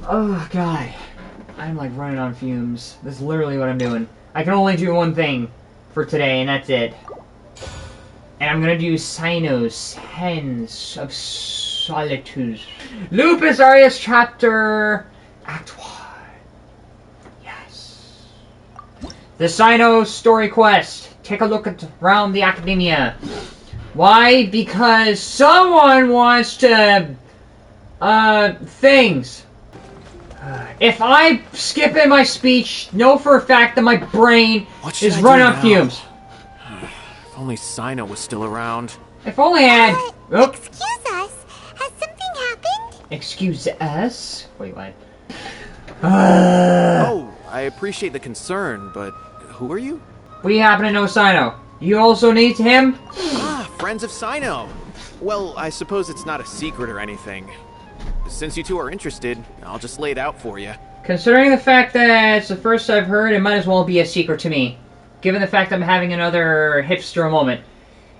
Oh, God. I'm like running on fumes. This is literally what I'm doing. I can only do one thing for today, and that's it. And I'm gonna do CYNO'S, Hands of Solitude. Lupus Arias Chapter Act 1. Yes. The CYNO'S story quest. Take a look around the academia. Why? Because someone wants to... things. If I skip in my speech, know for a fact that my brain is run on fumes. If only CYNO was still around. If only I had... Oh. Excuse us. Has something happened? Excuse us? Wait, what? Oh, I appreciate the concern, but who are you? We happen to know CYNO. You also need him? Ah, friends of CYNO. Well, I suppose it's not a secret or anything. Since you two are interested, I'll just lay it out for you. Considering the fact that it's the first I've heard, it might as well be a secret to me. Given the fact I'm having another hipster moment.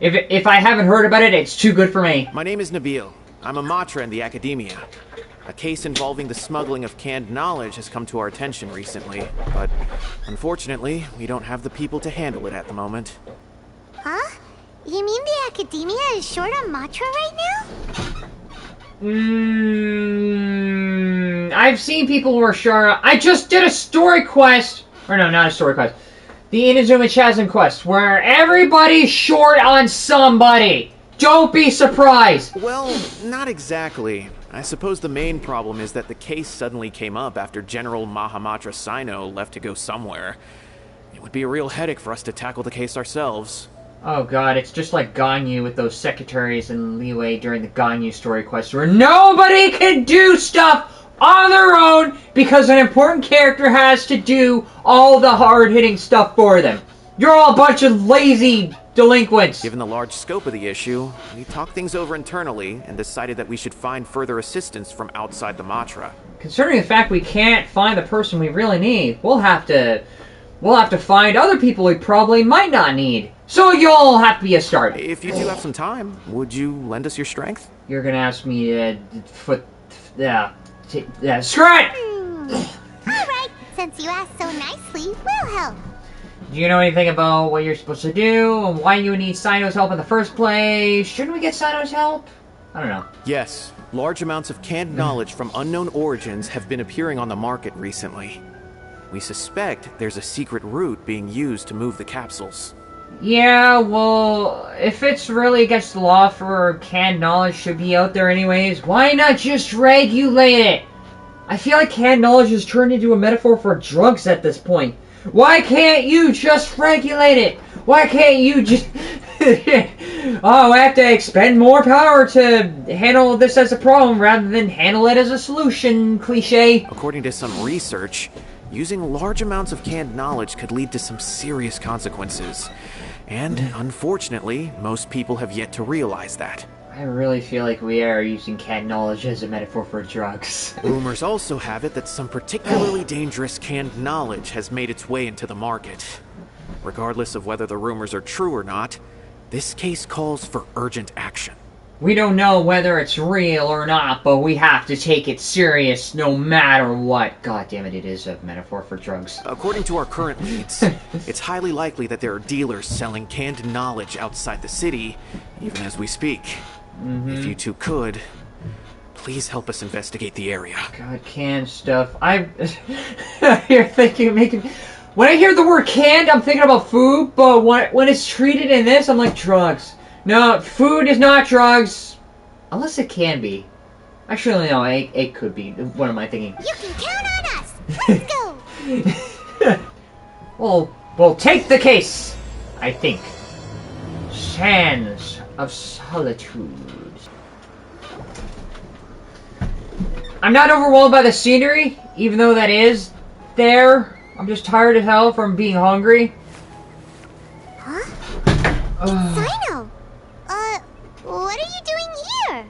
If I haven't heard about it, it's too good for me. My name is Nabil. I'm a matra in the academia. A case involving the smuggling of canned knowledge has come to our attention recently, but unfortunately, we don't have the people to handle it at the moment. Huh? You mean the academia is short on matra right now? I've seen people who are short. I just did a story quest. Or no, not a story quest. The Inazuma Chasm quest, where everybody's short on somebody. Don't be surprised. Well, not exactly. I suppose the main problem is that the case suddenly came up after General Mahamatra CYNO left to go somewhere. It would be a real headache for us to tackle the case ourselves. Oh god, it's just like Ganyu with those secretaries and leeway during the Ganyu story quest where nobody can do stuff on their own because an important character has to do all the hard-hitting stuff for them. You're all a bunch of lazy delinquents. Given the large scope of the issue, we talked things over internally and decided that we should find further assistance from outside the Matra. Considering the fact we can't find the person we really need, we'll have to find other people we probably might not need. So you'll have to be a start. If you do have some time, would you lend us your strength? You're gonna ask me to screw it! Alright, since you asked so nicely, we'll help. Do you know anything about what you're supposed to do, and why you need CYNO'S help in the first place? Shouldn't we get CYNO'S help? I don't know. Yes, large amounts of canned knowledge from unknown origins have been appearing on the market recently. We suspect there's a secret route being used to move the capsules. Yeah, well, if it's really against the law for canned knowledge to be out there anyways, why not just regulate it? I feel like canned knowledge has turned into a metaphor for drugs at this point. Why can't you just regulate it? Why can't you just... Oh, I have to expend more power to handle this as a problem rather than handle it as a solution, cliche. According to some research, using large amounts of canned knowledge could lead to some serious consequences. And, unfortunately, most people have yet to realize that. I really feel like we are using canned knowledge as a metaphor for drugs. Rumors also have it that some particularly dangerous canned knowledge has made its way into the market. Regardless of whether the rumors are true or not, this case calls for urgent action. We don't know whether it's real or not, but we have to take it serious no matter what. God damn it, it is a metaphor for drugs. According to our current leads, it's highly likely that there are dealers selling canned knowledge outside the city, even as we speak. If you two could, please help us investigate the area. God, canned stuff. You're making... When I hear the word canned, I'm thinking about food, but when it's treated in this, I'm like, drugs. No, food is not drugs. Unless it can be. Actually, no, it could be. What am I thinking? You can count on us! Let's go! We'll take the case, I think. Sands of Solitude. I'm not overwhelmed by the scenery, even though that is there. I'm just tired as hell from being hungry. Huh? CYNO! What are you doing here?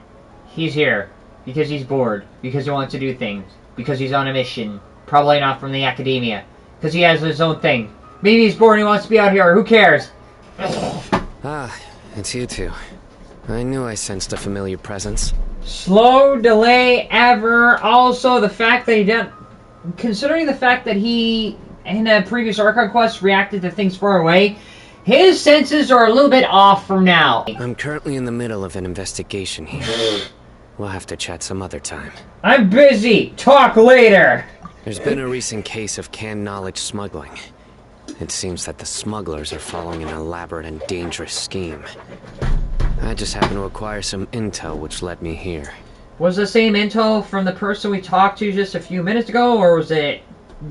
He's here. Because he's bored. Because he wants to do things. Because he's on a mission. Probably not from the academia. Because he has his own thing. Maybe he's bored and he wants to be out here. Who cares? Ah, it's you two. I knew I sensed a familiar presence. Slow delay ever. Also, the fact that he didn't... Considering the fact that he, in a previous Archon quest, reacted to things far away, his senses are a little bit off from now. I'm currently in the middle of an investigation here. We'll have to chat some other time. I'm busy. Talk later. There's been a recent case of canned knowledge smuggling. It seems that the smugglers are following an elaborate and dangerous scheme. I just happened to acquire some intel which led me here. Was the same intel from the person we talked to just a few minutes ago, or was it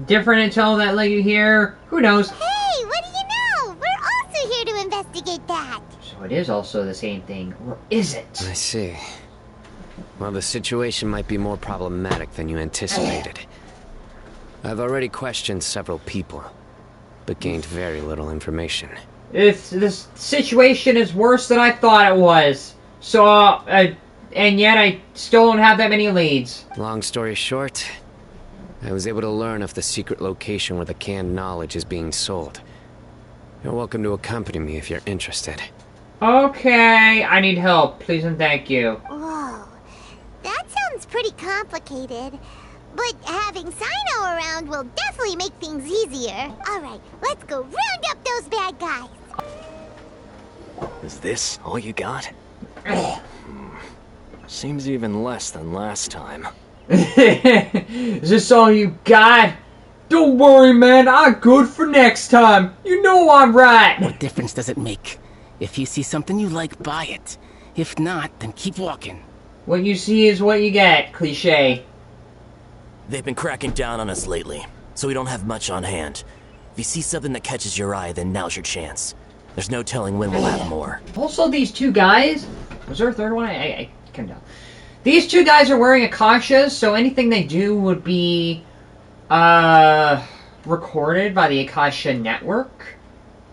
different intel that led you here? Who knows? Hey, what do you know? We're also here to investigate that. So it is also the same thing, or is it? I see. Well, the situation might be more problematic than you anticipated. I've already questioned several people, but gained very little information. This situation is worse than I thought it was. So, and yet I still don't have that many leads. Long story short, I was able to learn of the secret location where the canned knowledge is being sold. You're welcome to accompany me if you're interested. Okay, I need help. Please and thank you. Whoa, that sounds pretty complicated. But having CYNO around will definitely make things easier. Alright, let's go round up those bad guys. Is this all you got? Seems even less than last time. Is this all you got? Don't worry, man. I'm good for next time. You know I'm right. What difference does it make? If you see something you like, buy it. If not, then keep walking. What you see is what you get, cliche. They've been cracking down on us lately, so we don't have much on hand. If you see something that catches your eye, then now's your chance. There's no telling when we'll have more. Also, these two guys... Was there a third one? I couldn't tell. These two guys are wearing Akashas, so anything they do would be... recorded by the Akasha network.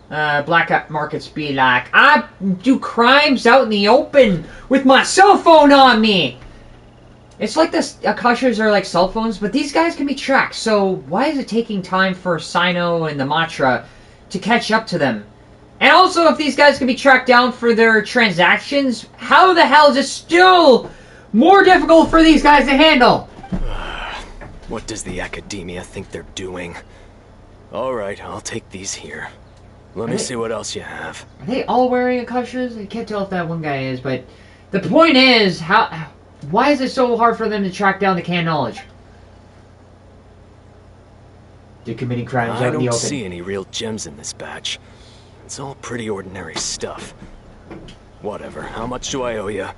Black markets be like, I do crimes out in the open with my cell phone on me! It's like this, Akashas are like cell phones, but these guys can be tracked, so why is it taking time for CYNO and the Matra to catch up to them? And also, if these guys can be tracked down for their transactions, how the hell is it still more difficult for these guys to handle? What does the academia think they're doing? Alright, I'll take these here. Let me see what else you have. Are they all wearing Akashas? I can't tell if that one guy is, but the point is, why is it so hard for them to track down the canned knowledge? They're committing crimes out in the open. I don't see any real gems in this batch. It's all pretty ordinary stuff. Whatever, how much do I owe you?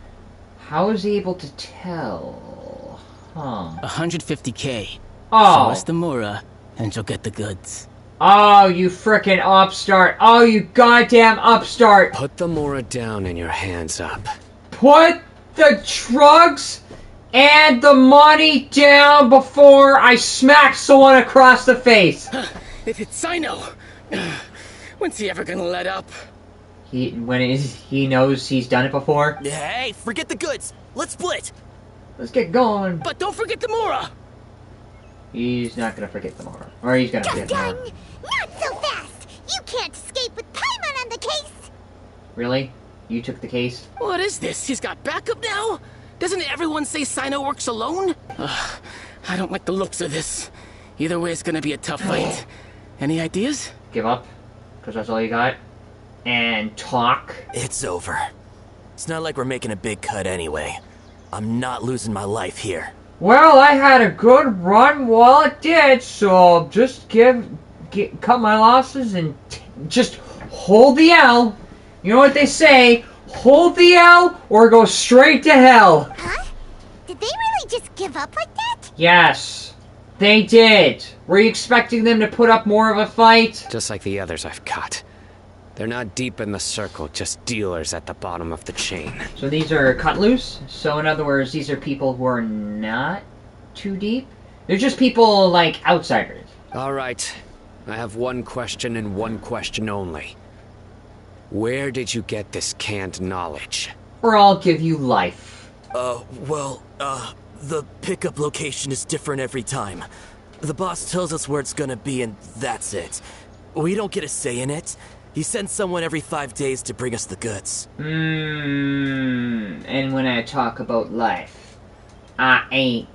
How is he able to tell? Huh. 150K. Oh. Show us the Mura, and you'll get the goods. Oh, you frickin' upstart. Oh, you goddamn upstart. Put the Mora down and your hands up. Put the drugs and the money down before I smack someone across the face. It's CYNO. When's he ever gonna let up? He knows he's done it before. Hey, forget the goods! Let's split! Let's get going. But don't forget the Mura! He's not gonna forget the Mora. Or he's gonna forget the Done! Mora. Not so fast! You can't escape with Paimon on the case! Really? You took the case? What is this? He's got backup now? Doesn't everyone say CYNO works alone? I don't like the looks of this. Either way, it's gonna be a tough fight. Any ideas? Give up? Because that's all you got? And talk? It's over. It's not like we're making a big cut anyway. I'm not losing my life here. Well, I had a good run while it did, so just cut my losses and just hold the L. You know what they say, hold the L or go straight to hell. Huh? Did they really just give up like that? Yes, they did. Were you expecting them to put up more of a fight? Just like the others I've caught. They're not deep in the circle, just dealers at the bottom of the chain. So these are cut loose? So in other words, these are people who are not too deep? They're just people like outsiders. Alright, I have one question and one question only. Where did you get this canned knowledge? Or I'll give you life. The pickup location is different every time. The boss tells us where it's gonna be and that's it. We don't get a say in it. He sends someone every 5 days to bring us the goods. And when I talk about life, I ain't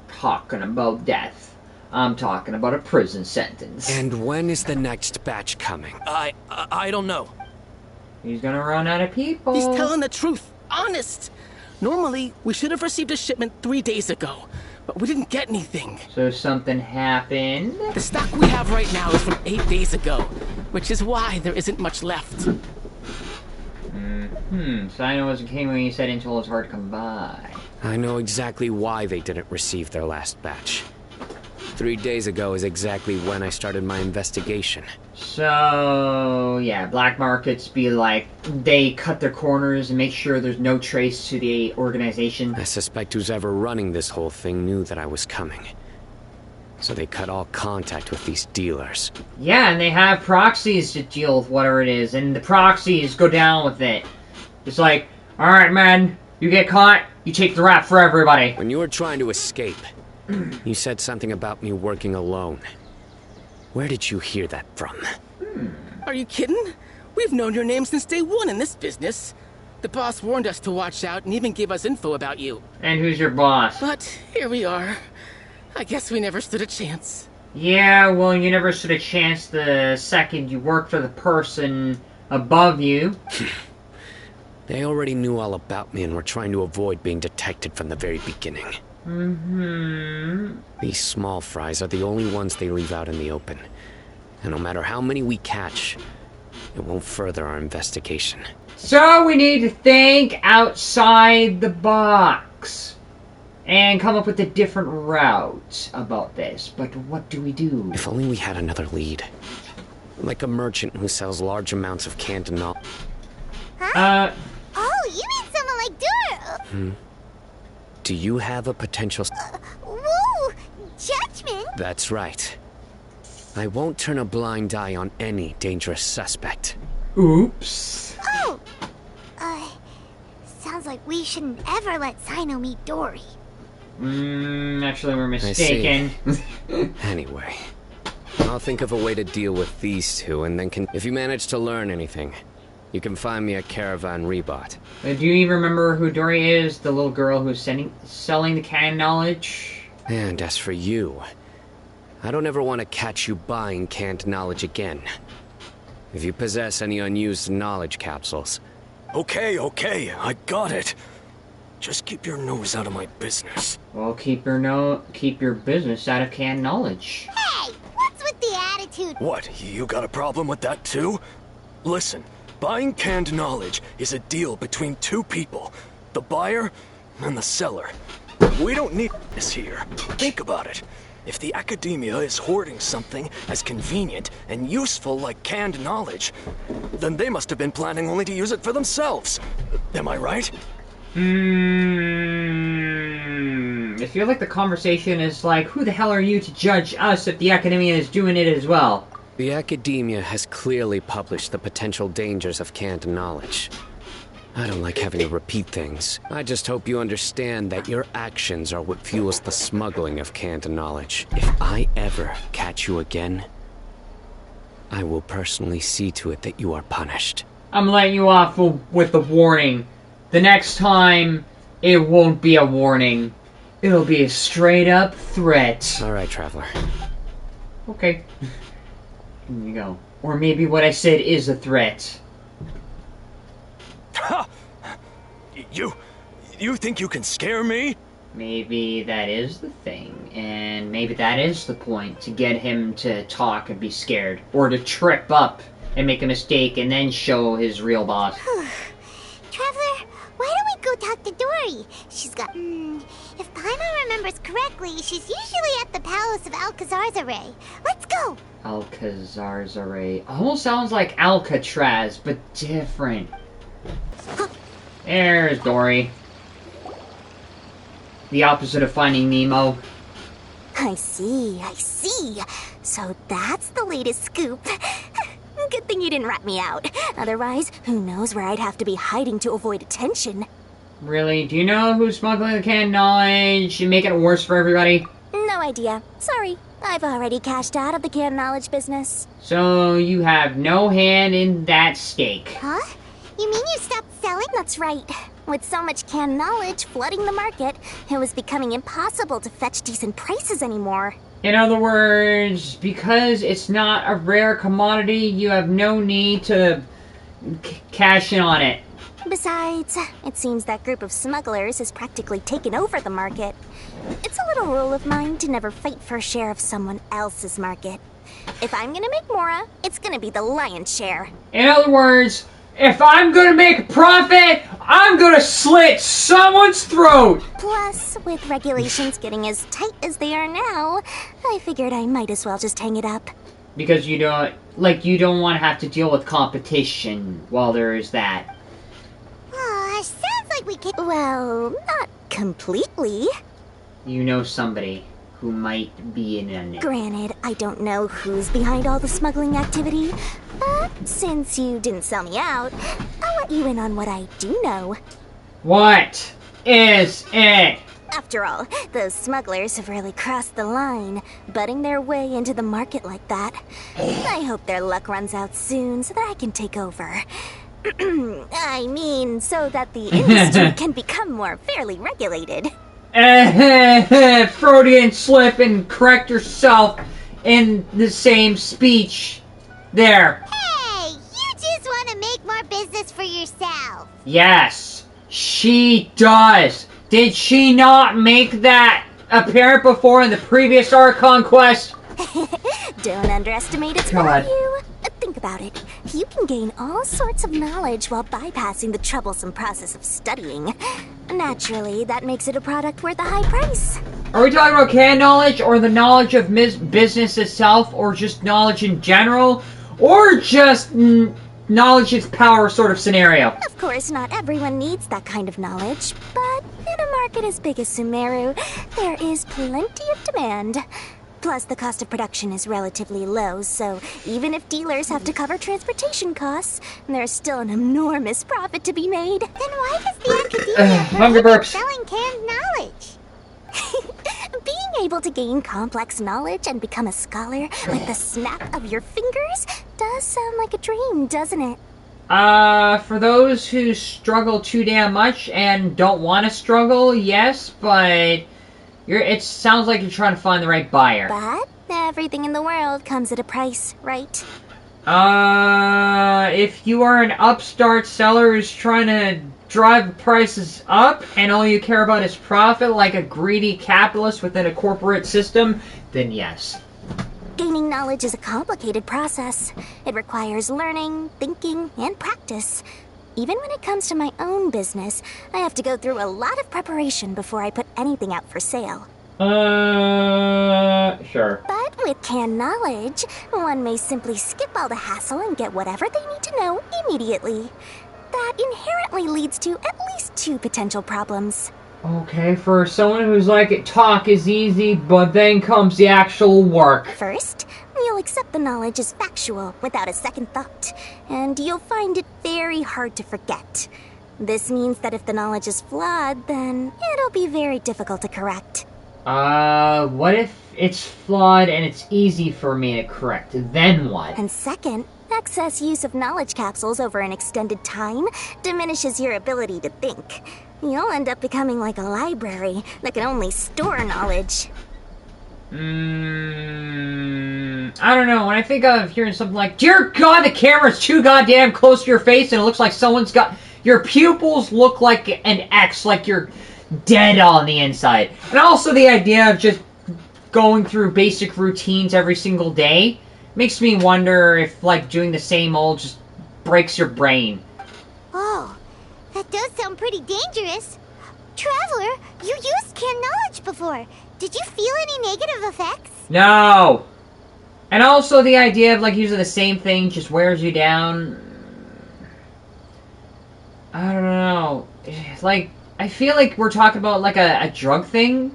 talking about death. I'm talking about a prison sentence. And when is the next batch coming? I don't know. He's gonna run out of people. He's telling the truth. Honest. Normally, we should have received a shipment 3 days ago, but we didn't get anything. So something happened? The stock we have right now is from 8 days ago, which is why there isn't much left. Sino wasn't king when he said until it's hard to come by. I know exactly why they didn't receive their last batch. 3 days ago is exactly when I started my investigation. So, yeah, black markets be like, they cut their corners and make sure there's no trace to the organization. I suspect who's ever running this whole thing knew that I was coming. So they cut all contact with these dealers. Yeah, and they have proxies to deal with whatever it is, and the proxies go down with it. It's like, alright man, you get caught, you take the rap for everybody. When you were trying to escape, you said something about me working alone. Where did you hear that from? Are you kidding? We've known your name since day one in this business. The boss warned us to watch out and even gave us info about you. And who's your boss? But here we are. I guess we never stood a chance. Yeah, well, you never stood a chance the second you worked for the person above you. They already knew all about me and were trying to avoid being detected from the very beginning. These small fries are the only ones they leave out in the open. And no matter how many we catch, it won't further our investigation. So we need to think outside the box. And come up with a different route about this. But what do we do? If only we had another lead. Like a merchant who sells large amounts of canned knowledge. Huh? Oh, you mean someone like Dora? Do you have a potential... Whoa! Judgment? That's right. I won't turn a blind eye on any dangerous suspect. Oops. Oh! Sounds like we shouldn't ever let Cyno meet Dory. Actually we're mistaken. Anyway, I'll think of a way to deal with these two, and then if you manage to learn anything, you can find me at Caravan Rebot. Do you even remember who Dory is? The little girl who's selling the canned knowledge? And as for you, I don't ever want to catch you buying canned knowledge again. If you possess any unused knowledge capsules... Okay, I got it. Just keep your nose out of my business. Well, keep your business out of canned knowledge. Hey! What's with the attitude? What, you got a problem with that too? Listen, buying canned knowledge is a deal between two people. The buyer and the seller. We don't need this here. Think about it. If the academia is hoarding something as convenient and useful like canned knowledge, then they must have been planning only to use it for themselves. Am I right? I feel like the conversation is like, who the hell are you to judge us if the academia is doing it as well? The academia has clearly published the potential dangers of canned knowledge. I don't like having to repeat things. I just hope you understand that your actions are what fuels the smuggling of canned knowledge. If I ever catch you again, I will personally see to it that you are punished. I'm letting you off with the warning. The next time, it won't be a warning. It'll be a straight-up threat. Alright, Traveler. Okay. Here you go. Or maybe what I said is a threat. Ha! You think you can scare me? Maybe that is the thing, and maybe that is the point, to get him to talk and be scared. Or to trip up and make a mistake and then show his real boss. Traveler, why don't we go talk to Dory? She's got... if Paimon remembers correctly, she's usually at the Palace of Alcazar's. Let's go! Alcazar's Array. Almost sounds like Alcatraz, but different. There's Dory. The opposite of Finding Nemo. I see. So that's the latest scoop. Good thing you didn't rat me out. Otherwise, who knows where I'd have to be hiding to avoid attention. Really? Do you know who's smuggling the canned knowledge and making it worse for everybody? No idea. Sorry. I've already cashed out of the canned knowledge business. So you have no hand in that stake. Huh? You mean you stopped selling? That's right. With so much canned knowledge flooding the market, it was becoming impossible to fetch decent prices anymore. In other words, because it's not a rare commodity, you have no need to cash in on it. Besides, it seems that group of smugglers has practically taken over the market. It's a little rule of mine to never fight for a share of someone else's market. If I'm gonna make more, it's gonna be the lion's share. In other words, if I'm gonna make a profit, I'm gonna slit someone's throat! Plus, with regulations getting as tight as they are now, I figured I might as well just hang it up. Because you don't want to have to deal with competition while there is that. Sounds like we could... Well, not completely. You know somebody who might be in it. Granted, I don't know who's behind all the smuggling activity, but since you didn't sell me out, I'll let you in on what I do know. What is it? After all, those smugglers have really crossed the line, butting their way into the market like that. I hope their luck runs out soon so that I can take over. I mean, so that the industry can become more fairly regulated. Freudian slip and correct yourself in the same speech. There. Hey, you just want to make more business for yourself. Yes, she does. Did she not make that apparent before in the previous Archon quest? Don't underestimate its God. value. Think about it. You can gain all sorts of knowledge while bypassing the troublesome process of studying. Naturally, that makes it a product worth a high price. Are we talking about canned knowledge, or the knowledge of business itself, or just knowledge in general, or just knowledge is power sort of scenario? Of course, not everyone needs that kind of knowledge, but in a market as big as Sumeru, there is plenty of demand. Plus, the cost of production is relatively low, so even if dealers have to cover transportation costs, there's still an enormous profit to be made. Then why does the academia Hunger prohibit burps. selling canned knowledge? Being able to gain complex knowledge and become a scholar with the snap of your fingers does sound like a dream, doesn't it? For those who struggle too damn much and don't want to struggle, yes, but it sounds like you're trying to find the right buyer. But everything in the world comes at a price, right? If you are an upstart seller who's trying to drive prices up and all you care about is profit like a greedy capitalist within a corporate system, then yes. Gaining knowledge is a complicated process. It requires learning, thinking, and practice. Even when it comes to my own business, I have to go through a lot of preparation before I put anything out for sale. Sure. But with canned knowledge, one may simply skip all the hassle and get whatever they need to know immediately. That inherently leads to at least two potential problems. Okay, for someone who's like, talk is easy, but then comes the actual work. First, you'll accept the knowledge as factual without a second thought, and you'll find it very hard to forget. This means that if the knowledge is flawed, then it'll be very difficult to correct. What if it's flawed and it's easy for me to correct? Then what? And second, excess use of knowledge capsules over an extended time diminishes your ability to think. You'll end up becoming like a library that can only store knowledge. I don't know. When I think of hearing something like, "Dear God, the camera's too goddamn close to your face and it looks like someone's got... Your pupils look like an X, like you're dead on the inside." And also the idea of just going through basic routines every single day makes me wonder if, like, doing the same old just breaks your brain. Oh, that does sound pretty dangerous. Traveler, you used canned knowledge before. Did you feel any negative effects? No! And also the idea of, like, using the same thing just wears you down. I don't know. Like, I feel like we're talking about, like, a drug thing,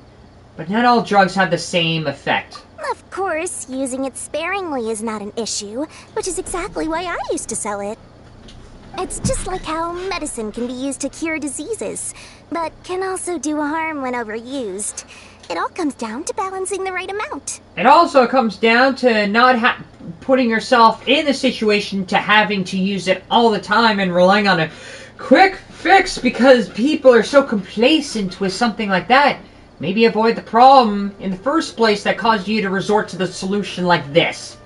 but not all drugs have the same effect. Of course, using it sparingly is not an issue, which is exactly why I used to sell it. It's just like how medicine can be used to cure diseases, but can also do harm when overused. It all comes down to balancing the right amount. It also comes down to not putting yourself in the situation to having to use it all the time and relying on a quick fix because people are so complacent with something like that. Maybe avoid the problem in the first place that caused you to resort to the solution like this.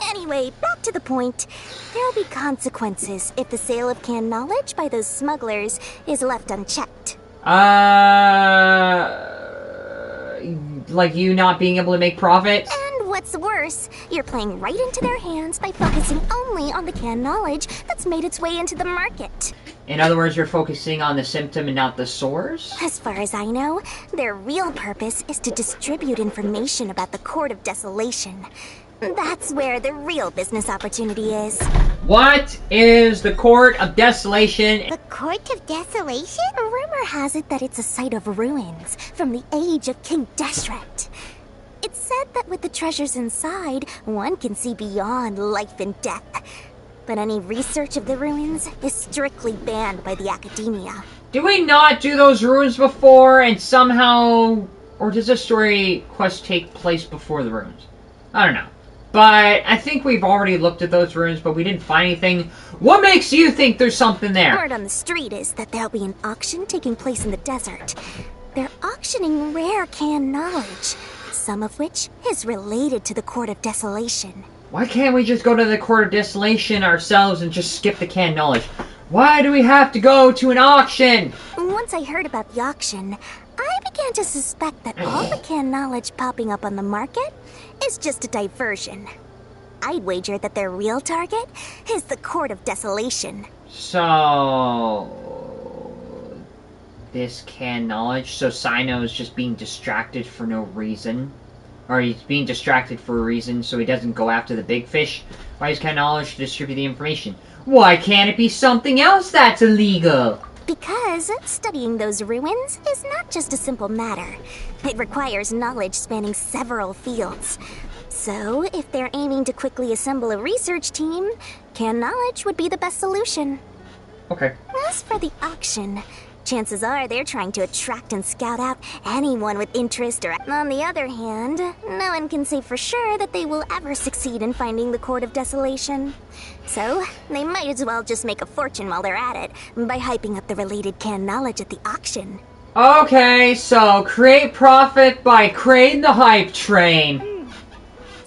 Anyway, back to the point. There'll be consequences if the sale of canned knowledge by those smugglers is left unchecked. Like you not being able to make profit? And what's worse, you're playing right into their hands by focusing only on the canned knowledge that's made its way into the market. In other words, you're focusing on the symptom and not the source? As far as I know, their real purpose is to distribute information about the Court of Desolation. That's where the real business opportunity is. What is the Court of Desolation? The Court of Desolation? Rumor has it that it's a site of ruins from the age of King Deshret. It's said that with the treasures inside, one can see beyond life and death. But any research of the ruins is strictly banned by the academia. Did we not do those ruins before and somehow... Or does this story quest take place before the ruins? I don't know. But I think we've already looked at those ruins, but we didn't find anything. What makes you think there's something there? Word on the street is that there'll be an auction taking place in the desert. They're auctioning rare canned knowledge, some of which is related to the Court of Desolation. Why can't we just go to the Court of Desolation ourselves and just skip the canned knowledge? Why do we have to go to an auction? Once I heard about the auction, I began to suspect that all the canned knowledge popping up on the market is just a diversion. I'd wager that their real target is the Court of Desolation. So... this canned knowledge? So CYNO is just being distracted for no reason? Or he's being distracted for a reason so he doesn't go after the big fish? Why is canned knowledge to distribute the information? Why can't it be something else that's illegal? Because studying those ruins is not just a simple matter. It requires knowledge spanning several fields. So, if they're aiming to quickly assemble a research team, canned knowledge would be the best solution. Okay. As for the auction, chances are they're trying to attract and scout out anyone with interest or... On the other hand, no one can say for sure that they will ever succeed in finding the Court of Desolation. So, they might as well just make a fortune while they're at it by hyping up the related canned knowledge at the auction. Okay, so create profit by creating the hype train.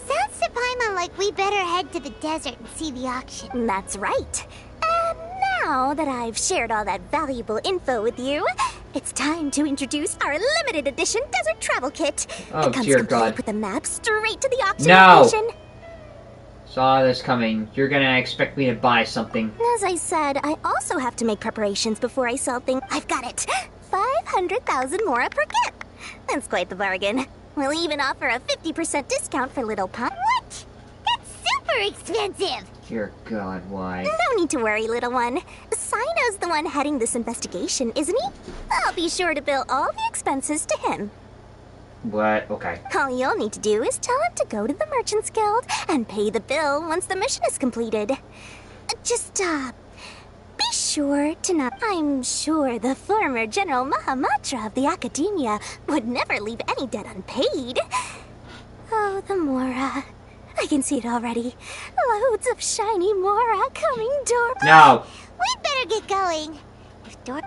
Sounds to Paimon like we better head to the desert and see the auction. That's right. And now that I've shared all that valuable info with you, it's time to introduce our limited edition desert travel kit. Oh, it comes dear complete God. with a map straight to the auction No. location. Saw this coming. You're gonna expect me to buy something. As I said, I also have to make preparations before I sell things. I've got it. 500,000 mora per kit. That's quite the bargain. We'll even offer a 50% discount for Little Pun. What? That's super expensive! Dear God, why? No need to worry, little one. CYNO'S the one heading this investigation, isn't he? I'll be sure to bill all the expenses to him. What? Okay. All you'll need to do is tell him to go to the Merchant's Guild and pay the bill once the mission is completed. Just, be sure to not... I'm sure the former General Mahamatra of the Academia would never leave any debt unpaid. Oh, the Mora. I can see it already. Loads of shiny Mora coming door... No. We'd better get going. If Dor...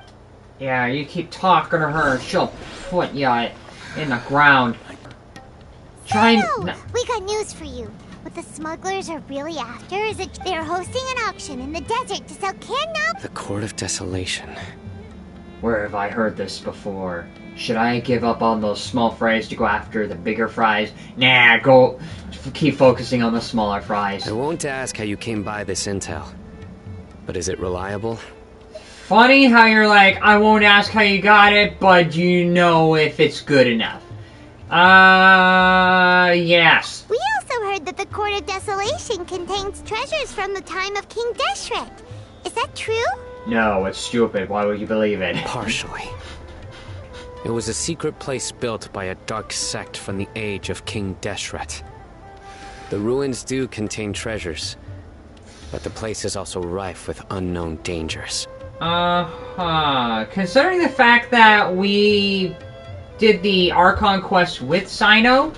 Yeah, you keep talking to her, she'll put you in the ground. No, we got news for you. What the smugglers are really after is that they're hosting an auction in the desert to sell canned knowledge. The Court of Desolation. Where have I heard this before? Should I give up on those small fries to go after the bigger fries? Nah, keep focusing on the smaller fries. I won't ask how you came by this intel, but is it reliable? Funny how you're like, I won't ask how you got it, but you know if it's good enough. Yes. We also heard that the Court of Desolation contains treasures from the time of King Deshret. Is that true? No, it's stupid. Why would you believe it? Partially. It was a secret place built by a dark sect from the age of King Deshret. The ruins do contain treasures, but the place is also rife with unknown dangers. Considering the fact that we did the Archon quest with Cyno.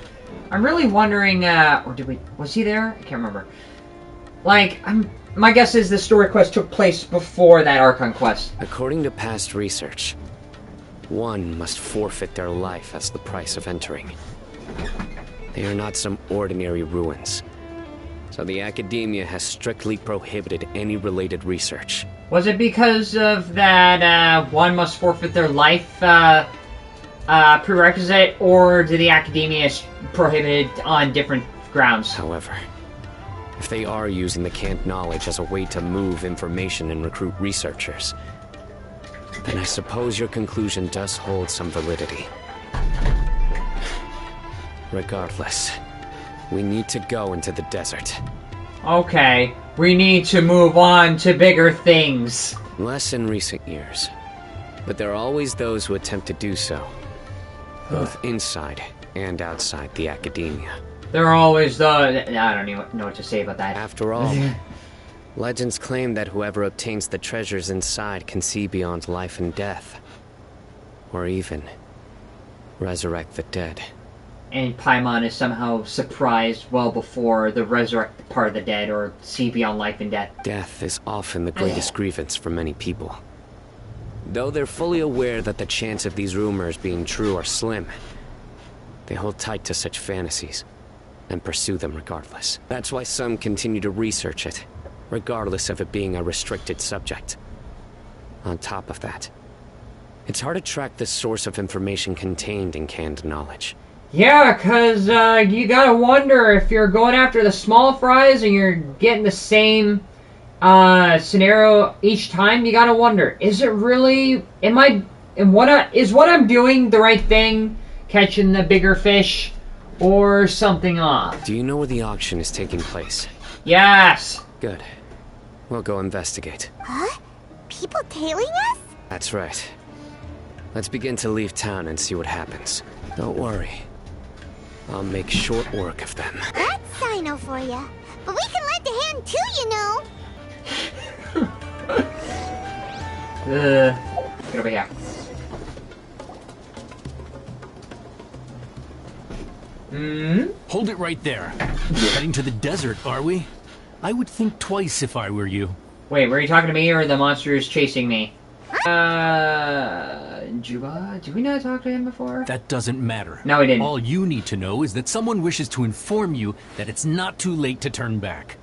I'm really wondering, was he there? I can't remember. Like, my guess is the story quest took place before that Archon quest. According to past research, one must forfeit their life as the price of entering. They are not some ordinary ruins. So the Academia has strictly prohibited any related research. Was it because of that, one must forfeit their life, prerequisite, or did the Academia prohibit it on different grounds? However, if they are using the canned knowledge as a way to move information and recruit researchers, then I suppose your conclusion does hold some validity. Regardless, we need to go into the desert. Okay, we need to move on to bigger things. Less in recent years, but there are always those who attempt to do so, both inside and outside the Academia. There are always the... I don't even know what to say about that. After all, legends claim that whoever obtains the treasures inside can see beyond life and death, or even resurrect the dead. And Paimon is somehow surprised well before the resurrect part of the dead or see beyond life and death. Death is often the greatest grievance for many people. Though they're fully aware that the chance of these rumors being true are slim, they hold tight to such fantasies and pursue them regardless. That's why some continue to research it, regardless of it being a restricted subject. On top of that, it's hard to track the source of information contained in canned knowledge. Yeah, because you gotta wonder if you're going after the small fries and you're getting the same scenario each time. You gotta wonder, is it really? Is what I'm doing the right thing, catching the bigger fish, or something off? Do you know where the auction is taking place? Yes. Good. We'll go investigate. Huh? People tailing us? That's right. Let's begin to leave town and see what happens. Don't worry. I'll make short work of them. That's Cyno for ya. But we can lend a hand too, you know. Get over here. Hold it right there. Heading to the desert, are we? I would think twice if I were you. Wait, were you talking to me or the monsters chasing me? Juba? Did we not talk to him before? That doesn't matter. No, we didn't. All you need to know is that someone wishes to inform you that it's not too late to turn back.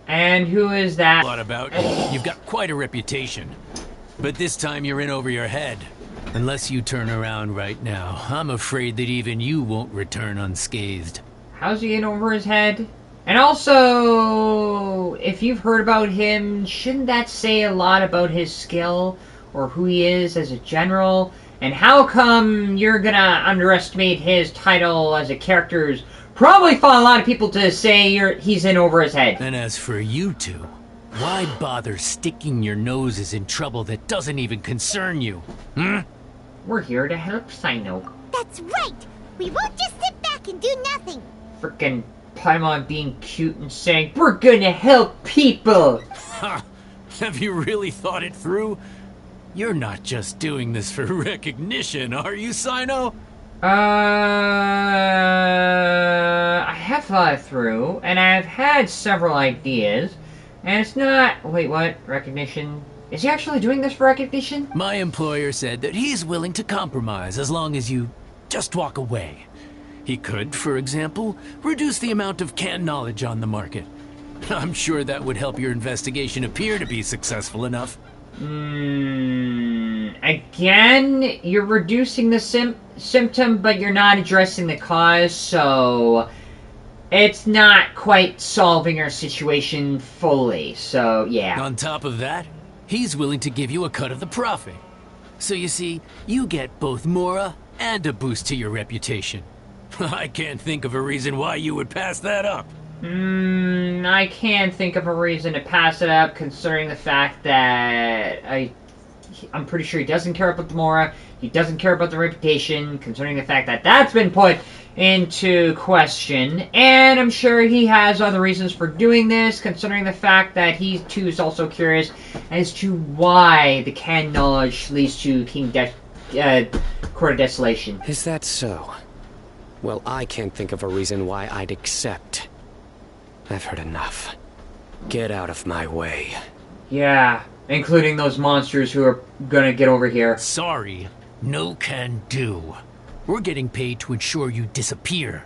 And who is that? What about you? You've got quite a reputation. But this time you're in over your head. Unless you turn around right now, I'm afraid that even you won't return unscathed. How's he in over his head? And also, if you've heard about him, shouldn't that say a lot about his skill? Or who he is as a general? And how come you're gonna underestimate his title as a character's probably fought a lot of people to say he's in over his head? And as for you two, why bother sticking your noses in trouble that doesn't even concern you? We're here to help Cyno. That's right. We won't just sit back and do nothing. Frickin' Paimon being cute and saying, "We're gonna help people!" Ha! Have you really thought it through? You're not just doing this for recognition, are you, Cyno? I have thought it through, and I've had several ideas, and it's not... Wait, what? Recognition? Is he actually doing this for recognition? My employer said that he's willing to compromise as long as you just walk away. He could, for example, reduce the amount of canned knowledge on the market. I'm sure that would help your investigation appear to be successful enough. Again, you're reducing the symptom, but you're not addressing the cause, so it's not quite solving our situation fully, so yeah. On top of that, he's willing to give you a cut of the profit. So you see, you get both Mora and a boost to your reputation. I can't think of a reason why you would pass that up. I can't think of a reason to pass it up, considering the fact that I'm pretty sure he doesn't care about the Mora, he doesn't care about the reputation, considering the fact that that's been put into question, and I'm sure he has other reasons for doing this, considering the fact that he too is also curious as to why the canned knowledge leads to King Court of Desolation. Is that so? Well, I can't think of a reason why I'd accept. I've heard enough. Get out of my way. Yeah, including those monsters who are gonna get over here. Sorry, no can do. We're getting paid to ensure you disappear.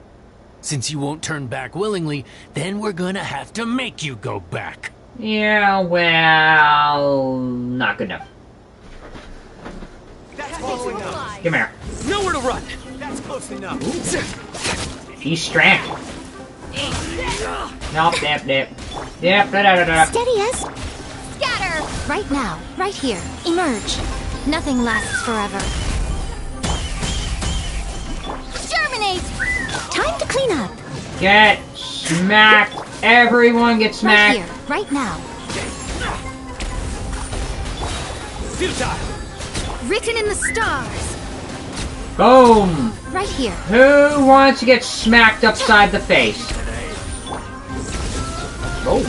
Since you won't turn back willingly, then we're gonna have to make you go back. Yeah, well, not good enough. Come here. Nowhere to run. That's close enough. He's stranded. Nope, dip. Yep, da-da-da-da. Steady as... Scatter! Right now, right here. Emerge. Nothing lasts forever. Germinate! Time to clean up. Get smacked. Everyone gets smacked. Right here, right now. Futile. Written in the stars. Boom. Right here. Who wants to get smacked upside the face? Oh.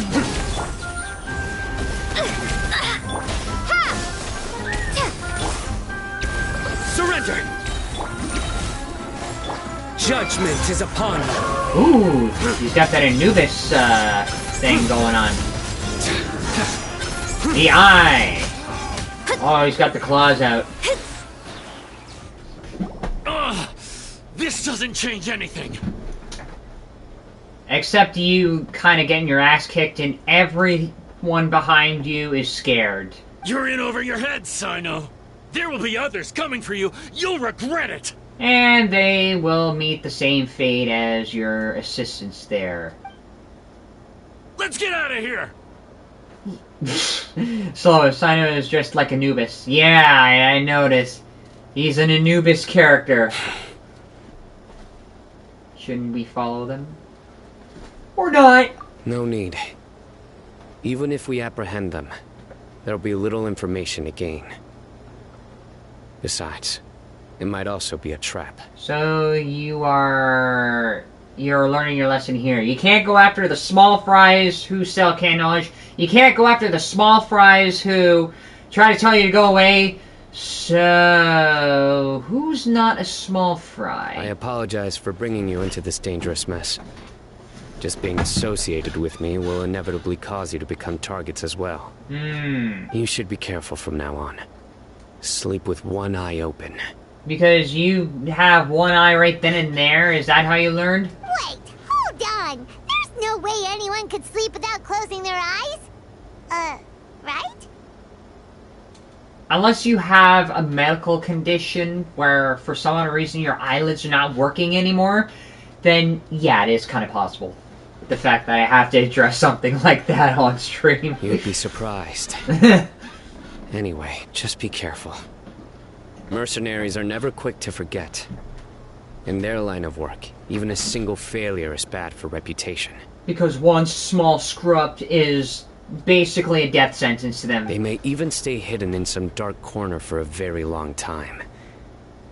Surrender. Judgment is upon you. Ooh, he's got that Anubis thing going on. The eye. Oh, he's got the claws out. This doesn't change anything. Except you kind of getting your ass kicked and everyone behind you is scared. You're in over your head, Cyno. There will be others coming for you. You'll regret it. And they will meet the same fate as your assistants there. Let's get out of here. So, Cyno is dressed like Anubis. Yeah, I noticed. He's an Anubis character. Shouldn't we follow them? Or not? No need. Even if we apprehend them, there'll be little information to gain. Besides, it might also be a trap. So you're learning your lesson here. You can't go after the small fries who sell canned knowledge. You can't go after the small fries who try to tell you to go away. So who's not a small fry? I apologize for bringing you into this dangerous mess. Just being associated with me will inevitably cause you to become targets as well. You should be careful from now on. Sleep with one eye open. Because you have one eye right then and there? Is that how you learned? Wait, hold on. There's no way anyone could sleep without closing their eyes. Right? Unless you have a medical condition where for some other reason your eyelids are not working anymore, then yeah, it is kind of possible. The fact that I have to address something like that on stream. You'd be surprised. Anyway, just be careful. Mercenaries are never quick to forget. In their line of work, even a single failure is bad for reputation. Because one small screw-up is basically a death sentence to them. They may even stay hidden in some dark corner for a very long time,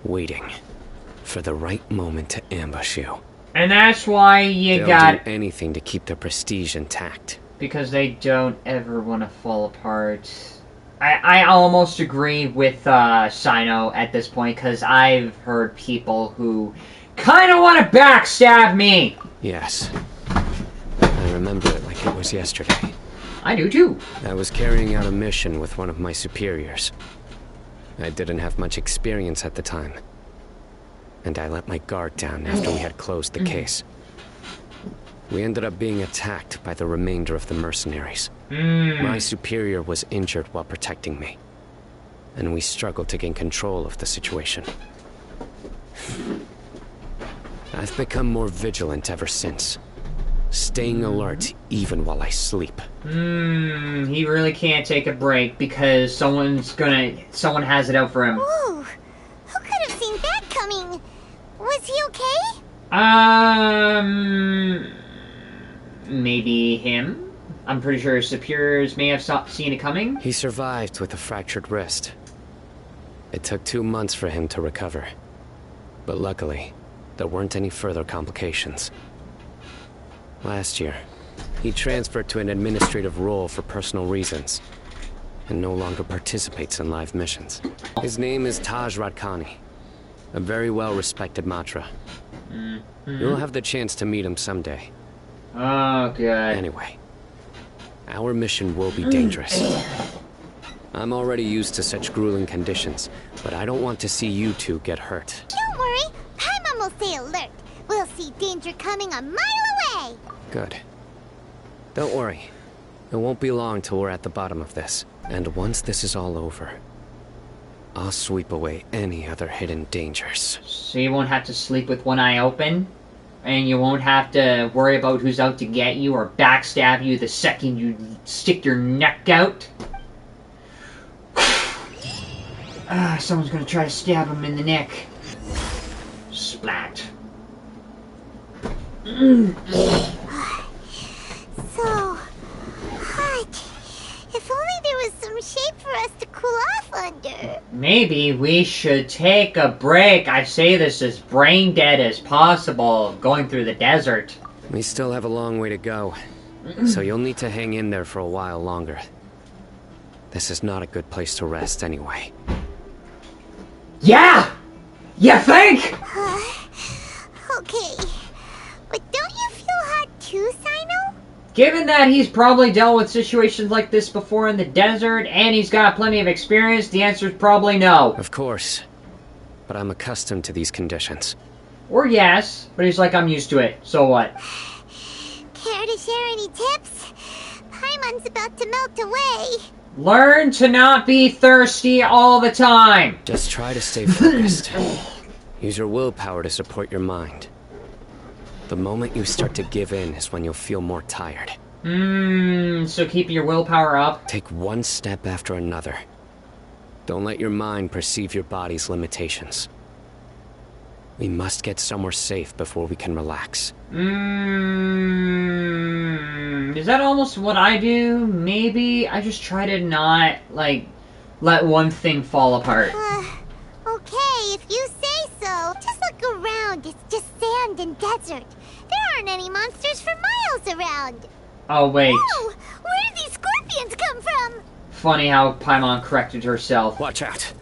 waiting for the right moment to ambush you. And that's why They'll do anything to keep their prestige intact. Because they don't ever want to fall apart. I almost agree with Cyno at this point, because I've heard people who kind of want to backstab me. Yes. I remember it like it was yesterday. I do too. I was carrying out a mission with one of my superiors. I didn't have much experience at the time. And I let my guard down after we had closed the case. We ended up being attacked by the remainder of the mercenaries. My superior was injured while protecting me, and we struggled to gain control of the situation. I've become more vigilant ever since, staying alert even while I sleep. He really can't take a break because someone has it out for him. Ooh, who could have seen that coming? Was he okay? Maybe him? I'm pretty sure his superiors may have seen it coming. He survived with a fractured wrist. It took 2 months for him to recover. But luckily, there weren't any further complications. Last year, he transferred to an administrative role for personal reasons. and no longer participates in live missions. His name is Taj Radkani, a very well-respected Matra. You'll have the chance to meet him someday. Oh, God. Anyway, our mission will be dangerous. I'm already used to such grueling conditions, but I don't want to see you two get hurt. Don't worry, Paimon will stay alert. We'll see danger coming a mile away. Good. Don't worry. It won't be long till we're at the bottom of this. And once this is all over, I'll sweep away any other hidden dangers. So you won't have to sleep with one eye open? And you won't have to worry about who's out to get you or backstab you the second you stick your neck out? Someone's gonna try to stab him in the neck. Splat. So hot. If only there was some shade for us to cool off under. Maybe we should take a break. I say this as brain dead as possible, going through the desert. We still have a long way to go, so you'll need to hang in there for a while longer. This is not a good place to rest anyway. Yeah! You think? Okay. But don't you feel hot too, Cyno? Given that he's probably dealt with situations like this before in the desert, and he's got plenty of experience, the answer is probably no. Of course. But I'm accustomed to these conditions. Or yes, but he's like, I'm used to it, so what? Care to share any tips? Paimon's about to melt away. Learn to not be thirsty all the time. Just try to stay focused. Use your willpower to support your mind. The moment you start to give in is when you'll feel more tired. So keep your willpower up. Take one step after another. Don't let your mind perceive your body's limitations. We must get somewhere safe before we can relax. Is that almost what I do? Maybe I just try to not, like, let one thing fall apart. Okay, if you say so. Just look around. It's just sand and desert. There aren't any monsters for miles around. Oh, wait. Oh, where did these scorpions come from? Funny how Paimon corrected herself. Watch out.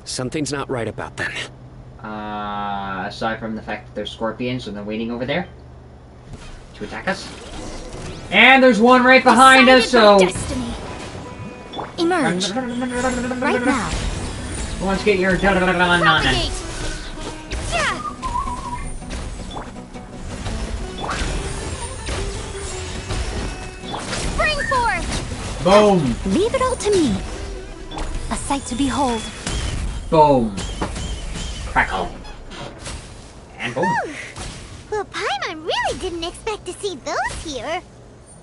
Something's not right about them. Aside from the fact that they're scorpions and they're waiting over there to attack us. And there's one right behind us, so... Destiny. Emerge. Right now. Let's get your... Propagate. Yeah. Spring forth. Boom. Leave it all to me. A sight to behold. Boom. Crackle. And boom. Well, Paimon really didn't expect to see those here.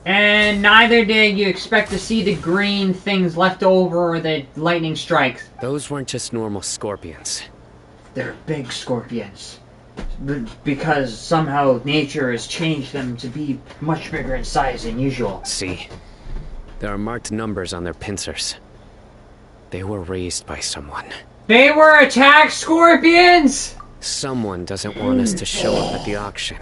And neither did you expect to see the green things left over or the lightning strikes. Those weren't just normal scorpions. They're big scorpions. Because somehow nature has changed them to be much bigger in size than usual. See? There are marked numbers on their pincers. They were raised by someone. They were attack scorpions! Someone doesn't want us to show up at the auction.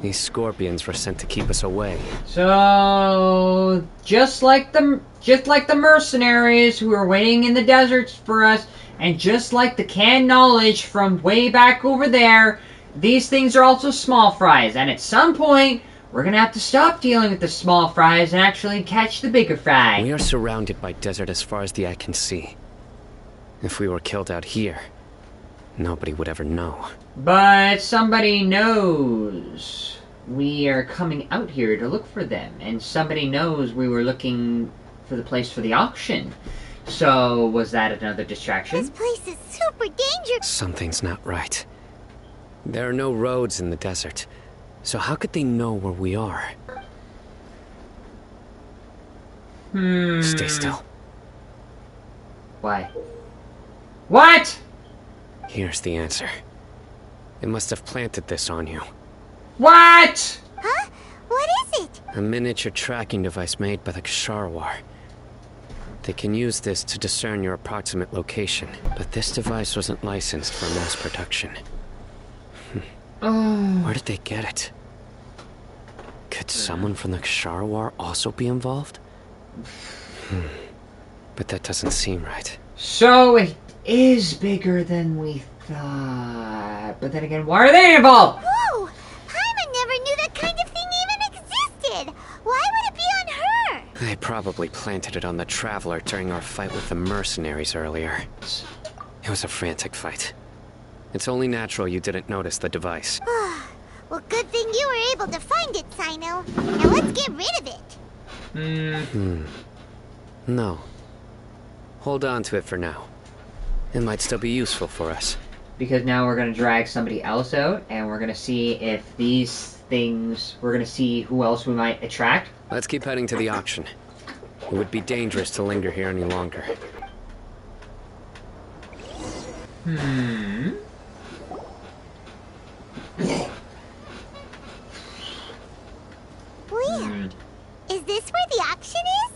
These scorpions were sent to keep us away. So, just like the mercenaries who are waiting in the deserts for us, and just like the canned knowledge from way back over there, these things are also small fries. And at some point, we're gonna have to stop dealing with the small fries and actually catch the bigger fry. We are surrounded by desert as far as the eye can see. If we were killed out here, nobody would ever know. But somebody knows we are coming out here to look for them, and somebody knows we were looking for the place for the auction. So, was that another distraction? This place is super dangerous. Something's not right. There are no roads in the desert, so how could they know where we are? Stay still. Why? What? Here's the answer. It must have planted this on you. What? Huh? What is it? A miniature tracking device made by the Ksharawar. They can use this to discern your approximate location, but this device wasn't licensed for mass production. Where did they get it? Could someone from the Ksharawar also be involved? But that doesn't seem right. So it is bigger than we thought. But then again, why are they involved? Whoa! Paimon never knew that kind of thing even existed! Why would it be on her? They probably planted it on the Traveler during our fight with the mercenaries earlier. It was a frantic fight. It's only natural you didn't notice the device. Well, good thing you were able to find it, Cyno. Now let's get rid of it. No. Hold on to it for now. It might still be useful for us. Because now we're going to drag somebody else out, and we're going to see if these things... We're going to see who else we might attract. Let's keep heading to the auction. It would be dangerous to linger here any longer. Weird. Is this where the auction is?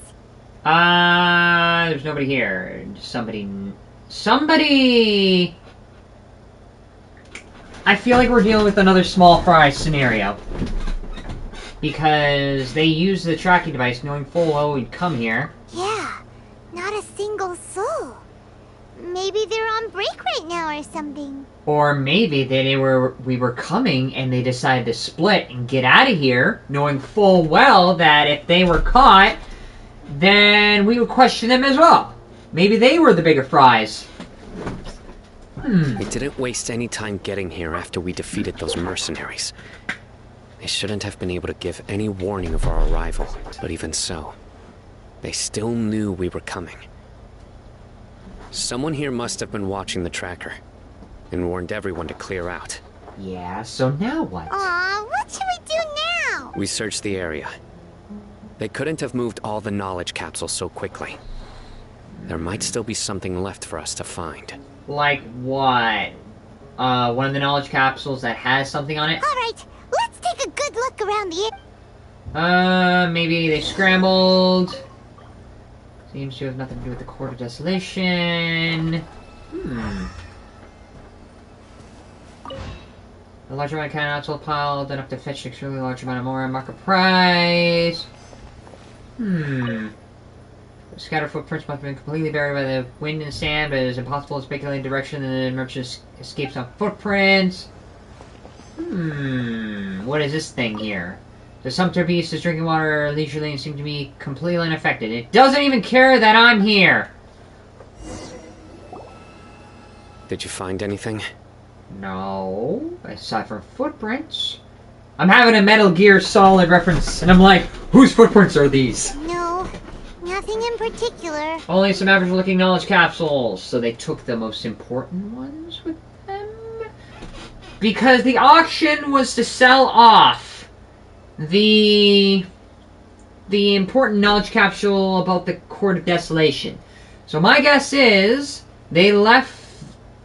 There's nobody here. Somebody... I feel like we're dealing with another small fry scenario. Because they used the tracking device knowing full well we'd come here. Yeah, not a single soul. Maybe they're on break right now or something. Or maybe we were coming and they decided to split and get out of here, knowing full well that if they were caught, then we would question them as well. Maybe they were the bigger fries. We didn't waste any time getting here after we defeated those mercenaries. They shouldn't have been able to give any warning of our arrival. But even so, they still knew we were coming. Someone here must have been watching the tracker and warned everyone to clear out. Yeah, so now what? Aw, what should we do now? We searched the area. They couldn't have moved all the knowledge capsules so quickly. There might still be something left for us to find. Like what? One of the knowledge capsules that has something on it? Alright, let's take a good look around the area. Maybe they scrambled. Seems to have nothing to do with the Court of Desolation. A large amount of cannon all piled enough to fetch an extremely large amount of more market price. The scattered footprints must have been completely buried by the wind and sand, but it is impossible to speculate the direction the merchant escapes on footprints. What is this thing here? The sumpter beast is drinking water leisurely and seems to be completely unaffected. It doesn't even care that I'm here! Did you find anything? No, aside from footprints. I'm having a Metal Gear Solid reference, and I'm like, whose footprints are these? No, nothing in particular. Only some average-looking knowledge capsules, so they took the most important ones with them? Because the auction was to sell off the important knowledge capsule about the Court of Desolation. So my guess is they left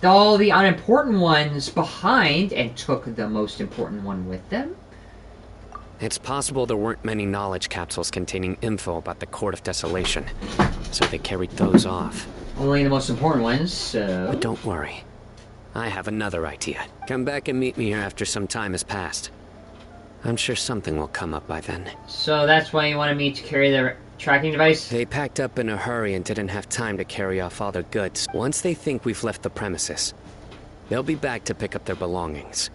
all the unimportant ones behind and took the most important one with them. It's possible there weren't many knowledge capsules containing info about the Court of Desolation, so they carried those off. Only the most important ones, so... But don't worry. I have another idea. Come back and meet me here after some time has passed. I'm sure something will come up by then. So that's why you wanted me to carry the tracking device? They packed up in a hurry and didn't have time to carry off all their goods. Once they think we've left the premises, they'll be back to pick up their belongings.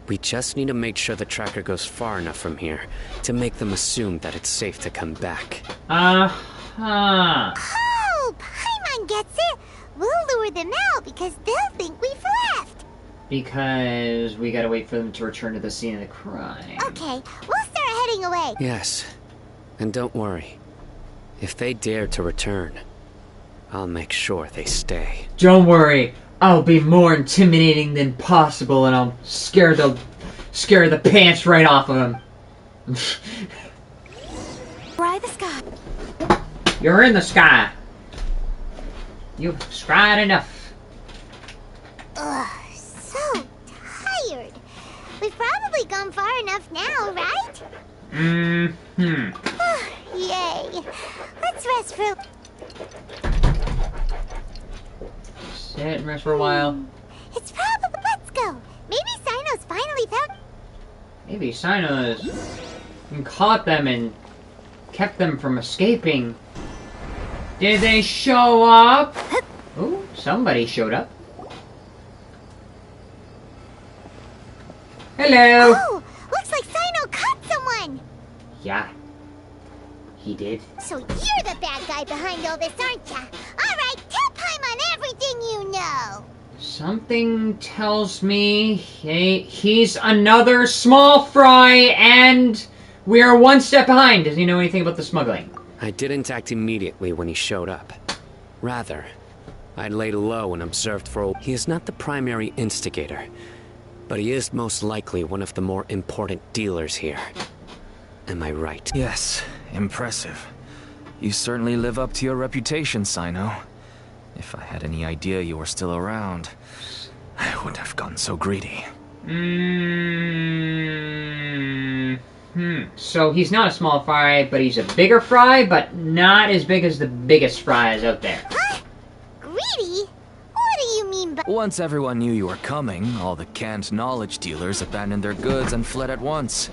We just need to make sure the tracker goes far enough from here to make them assume that it's safe to come back. Uh-huh. Oh, Paimon gets it. We'll lure them out because they'll think we've left. Because we gotta wait for them to return to the scene of the crime. Okay, we'll start heading away. Yes. And don't worry. If they dare to return, I'll make sure they stay. Don't worry. I'll be more intimidating than possible and I'll scare the pants right off of them. Fry the sky. You're in the sky. You've skied enough. Ugh, so tired. We've probably gone far enough now, right? Yay. Let's rest for... Sit and rest for a while. It's probably... Let's go. Maybe CYNO'S finally found... Maybe CYNO'S caught them and kept them from escaping. Did they show up? Oh, somebody showed up. Hello. Oh, looks like Cyno caught someone. Yeah, he did. So you're the bad guy behind all this, aren't ya? All right, tell Paimon everything you know. Something tells me he's another small fry, and we're one step behind. Does he know anything about the smuggling? I didn't act immediately when he showed up. Rather, I laid low and observed for a... He is not the primary instigator, but he is most likely one of the more important dealers here. Am I right? Yes, impressive. You certainly live up to your reputation, Cyno. If I had any idea you were still around, I wouldn't have gotten so greedy. So he's not a small fry, but he's a bigger fry, but not as big as the biggest fries out there. Huh? Greedy? What do you mean by... Once everyone knew you were coming, all the canned knowledge dealers abandoned their goods and fled at once.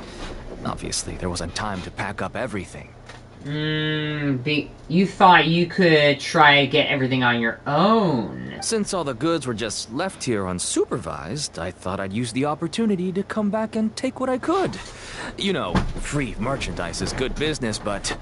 Obviously, there wasn't time to pack up everything. You thought you could try to get everything on your own. Since all the goods were just left here unsupervised, I thought I'd use the opportunity to come back and take what I could. You know, free merchandise is good business, but...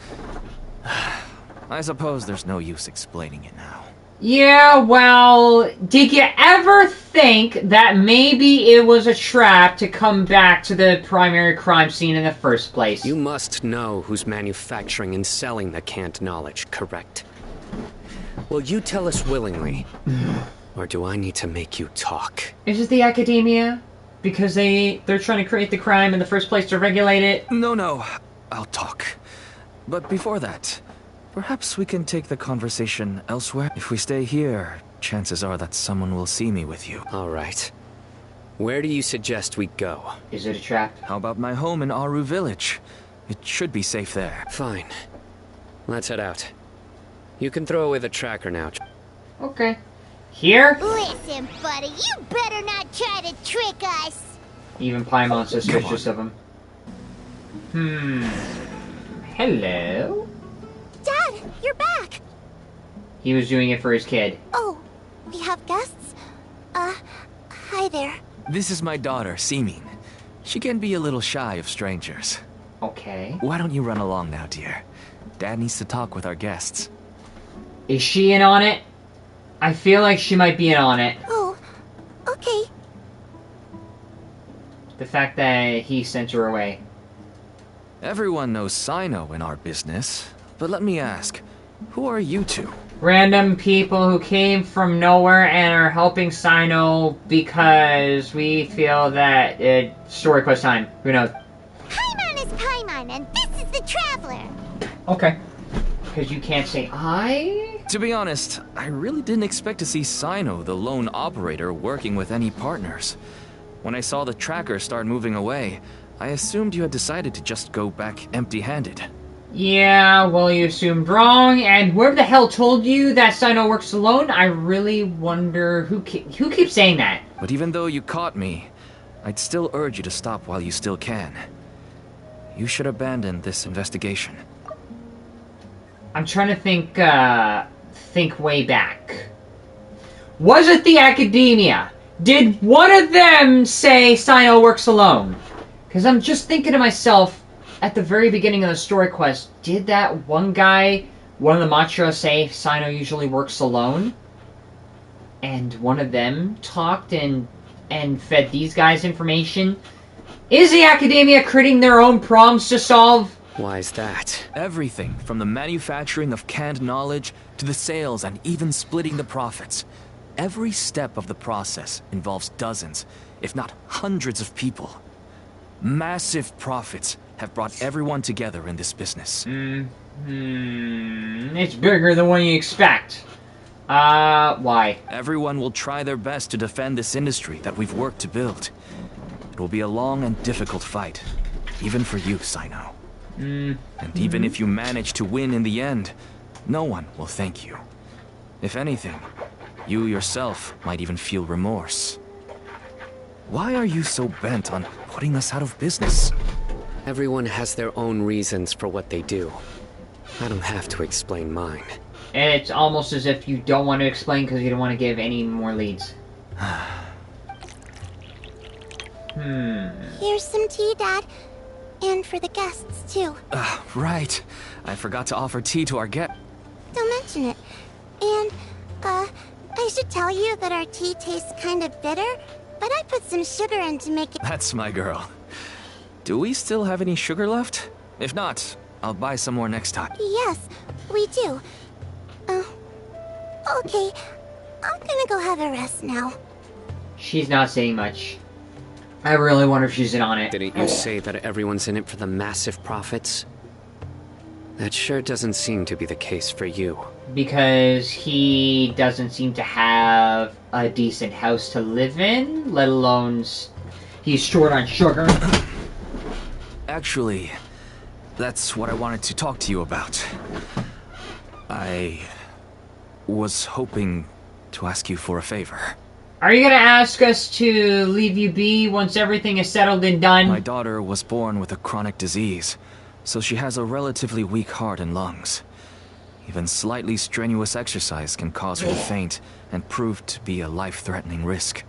I suppose there's no use explaining it now. Yeah, well, did you ever think that maybe it was a trap to come back to the primary crime scene in the first place? You must know who's manufacturing and selling the canned knowledge, correct? Will you tell us willingly? Or do I need to make you talk? Is it the academia? Because they're trying to create the crime in the first place to regulate it? No, I'll talk. But before that, perhaps we can take the conversation elsewhere. If we stay here, chances are that someone will see me with you. All right. Where do you suggest we go? Is it a trap? How about my home in Aru Village? It should be safe there. Fine. Let's head out. You can throw away the tracker now. Okay. Here? Listen, buddy, you better not try to trick us. Even Paimon's suspicious of him. Hello? Dad, you're back! He was doing it for his kid. Oh, we have guests? Hi there. This is my daughter, Seeming. She can be a little shy of strangers. Okay. Why don't you run along now, dear? Dad needs to talk with our guests. Is she in on it? I feel like she might be in on it. Oh, okay. The fact that he sent her away. Everyone knows Cyno in our business, but let me ask, who are you two? Random people who came from nowhere and are helping Cyno because we feel that story quest time. Who knows? Paimon is Paimon, and this is the Traveler. Okay. Because you can't say I? To be honest, I really didn't expect to see Cyno, the lone operator, working with any partners. When I saw the tracker start moving away, I assumed you had decided to just go back empty-handed. Yeah, well, you assumed wrong, and whoever the hell told you that Cyno works alone, I really wonder who keeps saying that. But even though you caught me, I'd still urge you to stop while you still can. You should abandon this investigation. I'm trying to think way back. Was it the academia? Did one of them say Cyno works alone? Because I'm just thinking to myself, at the very beginning of the story quest, did that one guy, one of the Machos, say Cyno usually works alone? And one of them talked and fed these guys information? Is the academia creating their own problems to solve? Why is that? Everything from the manufacturing of canned knowledge to the sales and even splitting the profits. Every step of the process involves dozens, if not hundreds of people. Massive profits have brought everyone together in this business. It's bigger than what you expect. Why? Everyone will try their best to defend this industry that we've worked to build. It will be a long and difficult fight, even for you, Cyno. And even if you manage to win in the end, no one will thank you. If anything, you yourself might even feel remorse. Why are you so bent on putting us out of business? Everyone has their own reasons for what they do. I don't have to explain mine. It's almost as if you don't want to explain because you don't want to give any more leads. Here's some tea, Dad. And for the guests, too. Right. I forgot to offer tea to our guest. Don't mention it. And, I should tell you that our tea tastes kind of bitter, but I put some sugar in to make it— That's my girl. Do we still have any sugar left? If not, I'll buy some more next time. Yes, we do. Okay. I'm gonna go have a rest now. She's not saying much. I really wonder if she's in on it. Didn't you say that everyone's in it for the massive profits? That sure doesn't seem to be the case for you. Because he doesn't seem to have a decent house to live in, let alone he's short on sugar. Actually, that's what I wanted to talk to you about. I was hoping to ask you for a favor. Are you gonna ask us to leave you be once everything is settled and done? My daughter was born with a chronic disease, so she has a relatively weak heart and lungs. Even slightly strenuous exercise can cause her to faint and prove to be a life-threatening risk.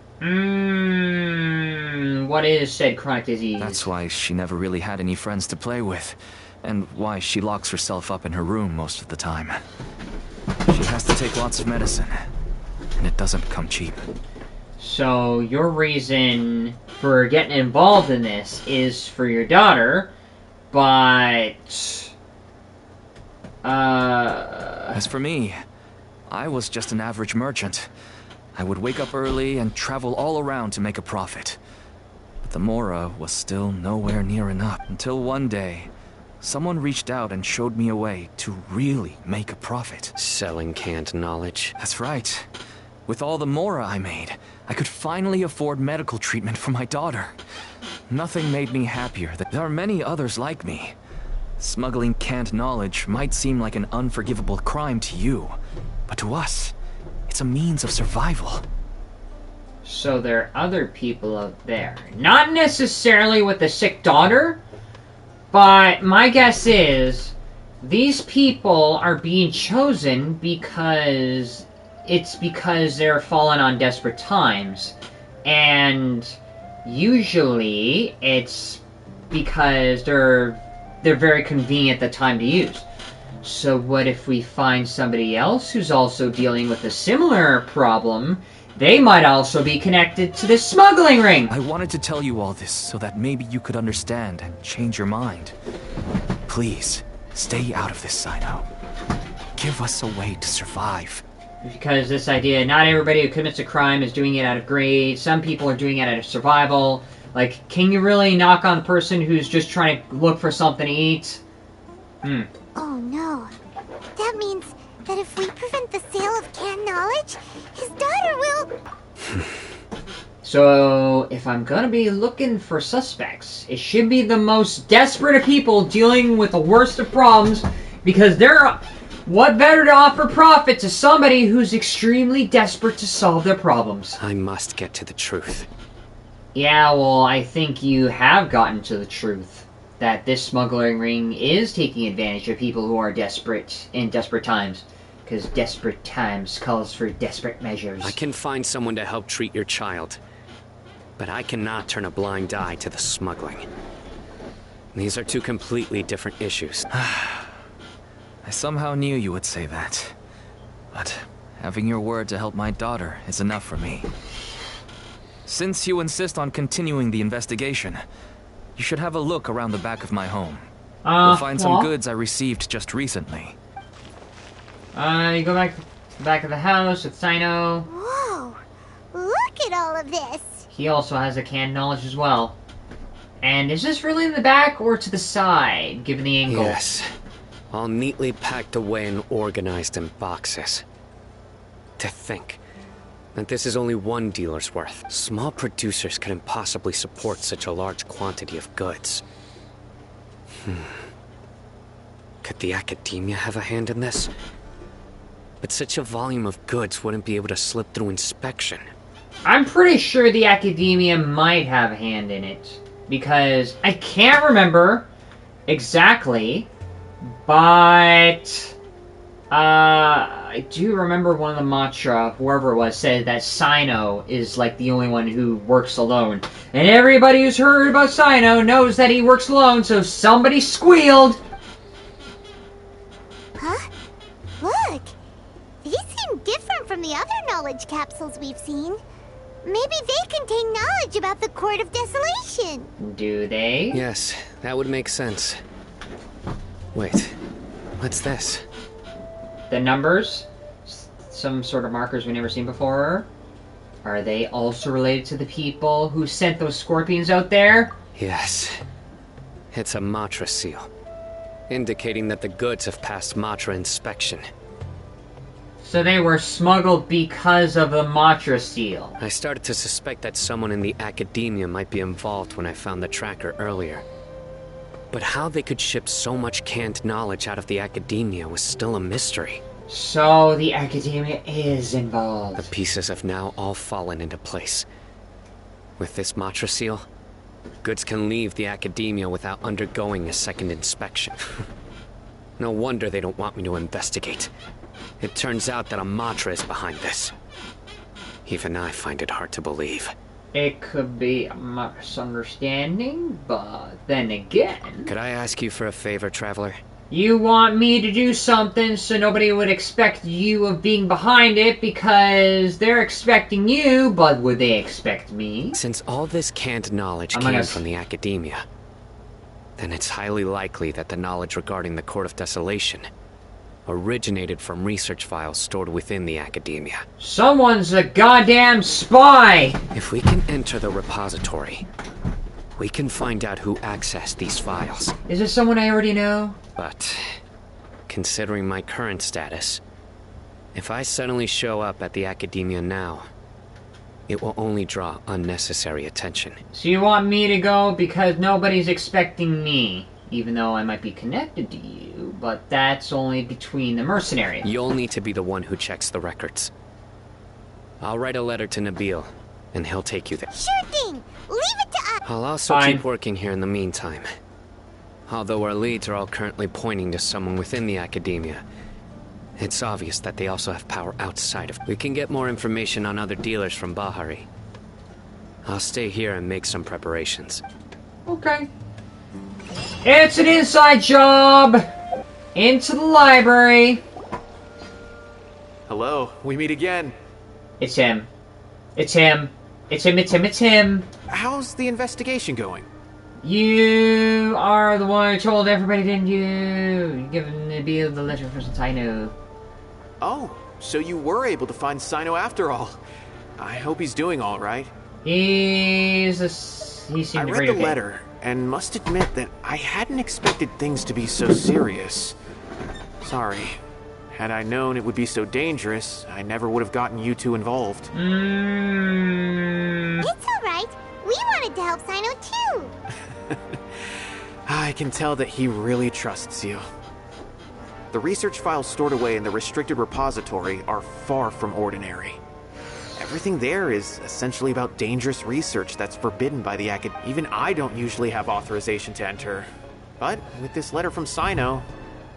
What is said chronic disease? That's why she never really had any friends to play with, and why she locks herself up in her room most of the time. She has to take lots of medicine, and it doesn't come cheap. So your reason for getting involved in this is for your daughter, but As for me, I was just an average merchant. I would wake up early and travel all around to make a profit. But the Mora was still nowhere near enough. Until one day, someone reached out and showed me a way to really make a profit. Selling canned knowledge. That's right. With all the Mora I made, I could finally afford medical treatment for my daughter. Nothing made me happier than there are many others like me. Smuggling canned knowledge might seem like an unforgivable crime to you, but to us, it's a means of survival. So there are other people out there. Not necessarily with a sick daughter, but my guess is these people are being chosen because they're fallen on desperate times. And usually it's because they're very convenient at the time to use. So what if we find somebody else who's also dealing with a similar problem? They might also be connected to this smuggling ring. I wanted to tell you all this so that maybe you could understand and change your mind. Please, stay out of this, Cyno. Give us a way to survive. Because this idea, not everybody who commits a crime is doing it out of greed. Some people are doing it out of survival. Like, can you really knock on the person who's just trying to look for something to eat? Oh no. That means that if we prevent the sale of canned knowledge, his daughter will— So, if I'm gonna be looking for suspects, it should be the most desperate of people dealing with the worst of problems, because what better to offer profit to somebody who's extremely desperate to solve their problems? I must get to the truth. Yeah, well, I think you have gotten to the truth. That this smuggling ring is taking advantage of people who are desperate in desperate times. Because desperate times calls for desperate measures. I can find someone to help treat your child. But I cannot turn a blind eye to the smuggling. These are two completely different issues. I somehow knew you would say that. But having your word to help my daughter is enough for me. Since you insist on continuing the investigation, you should have a look around the back of my home. You'll find some goods I received just recently. You go back to the back of the house with Cyno. Whoa! Look at all of this! He also has a canned knowledge as well. And is this really in the back or to the side, given the angle? Yes. All neatly packed away and organized in boxes. To think that this is only one dealer's worth. Small producers couldn't possibly support such a large quantity of goods. Could the academia have a hand in this? But such a volume of goods wouldn't be able to slip through inspection. I'm pretty sure the academia might have a hand in it. Because I can't remember exactly, but I do remember one of the mantra, whoever it was, said that Cyno is like the only one who works alone. And everybody who's heard about Cyno knows that he works alone, so somebody squealed! Huh? Look! These seem different from the other knowledge capsules we've seen. Maybe they contain knowledge about the Court of Desolation. Do they? Yes, that would make sense. Wait, what's this? The numbers? Some sort of markers we've never seen before? Are they also related to the people who sent those scorpions out there? Yes. It's a Matra seal, indicating that the goods have passed Matra inspection. So they were smuggled because of the Matra seal. I started to suspect that someone in the academia might be involved when I found the tracker earlier. But how they could ship so much canned knowledge out of the academia was still a mystery. So the academia is involved. The pieces have now all fallen into place. With this Matra seal, goods can leave the academia without undergoing a second inspection. No wonder they don't want me to investigate. It turns out that a Matra is behind this. Even I find it hard to believe. It could be a misunderstanding, but then again... Could I ask you for a favor, Traveler? You want me to do something so nobody would expect you of being behind it because they're expecting you, but would they expect me? Since all this canned knowledge came from the academia, then it's highly likely that the knowledge regarding the Court of Desolation originated from research files stored within the academia. Someone's a goddamn spy! If we can enter the repository, we can find out who accessed these files. Is this someone I already know? But, considering my current status, if I suddenly show up at the academia now, it will only draw unnecessary attention. So you want me to go because nobody's expecting me? Even though I might be connected to you, but that's only between the mercenaries. You'll need to be the one who checks the records. I'll write a letter to Nabil, and he'll take you there. Sure thing! Leave it to us! I'll also keep working here in the meantime. Although our leads are all currently pointing to someone within the academia, it's obvious that they also have power outside of it. We can get more information on other dealers from Bahari. I'll stay here and make some preparations. Okay. It's an inside job! Into the library! Hello, we meet again. It's him. It's him. It's him, it's him, it's him! How's the investigation going? You are the one who told everybody, didn't you? Giving Nabil the letter for CYNO. Oh, so you were able to find Cyno after all. I hope he's doing alright. He seemed I read the letter, and must admit that I hadn't expected things to be so serious. Sorry. Had I known it would be so dangerous, I never would have gotten you two involved. It's alright. We wanted to help Cyno too. I can tell that he really trusts you. The research files stored away in the restricted repository are far from ordinary. Everything there is essentially about dangerous research that's forbidden by the acad. Even I don't usually have authorization to enter. But with this letter from Cyno,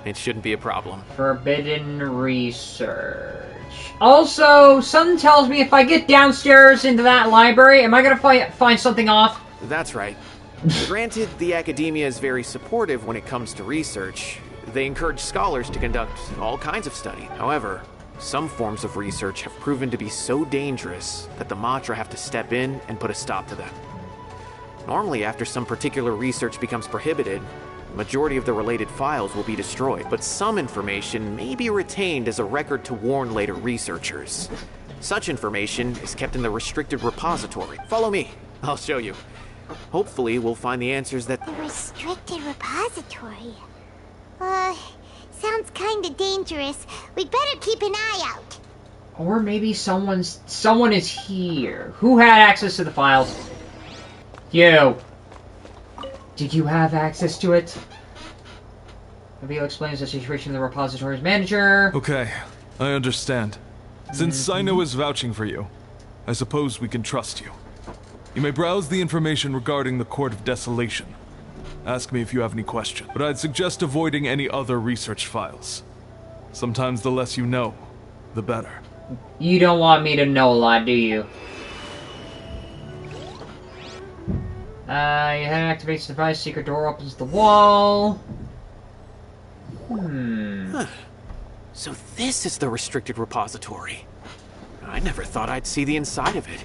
it shouldn't be a problem. Forbidden research. Also, something tells me if I get downstairs into that library, am I gonna find something off? That's right. Granted, the academia is very supportive when it comes to research. They encourage scholars to conduct all kinds of study. However, some forms of research have proven to be so dangerous that the Matra have to step in and put a stop to them. Normally, after some particular research becomes prohibited, the majority of the related files will be destroyed, but some information may be retained as a record to warn later researchers. Such information is kept in the restricted repository. Follow me. I'll show you. Hopefully, we'll find the answers that... The restricted repository? Sounds kinda dangerous. We'd better keep an eye out. Or maybe someone is here. Who had access to the files? You. Did you have access to it? Nabil explains the situation to the repository's manager. Okay, I understand. Since Cyno is vouching for you, I suppose we can trust you. You may browse the information regarding the Court of Desolation. Ask me if you have any questions, but I'd suggest avoiding any other research files. Sometimes the less you know, the better. You don't want me to know a lot, do you? Your head activates the device, secret door opens the wall. Huh. So this is the restricted repository. I never thought I'd see the inside of it.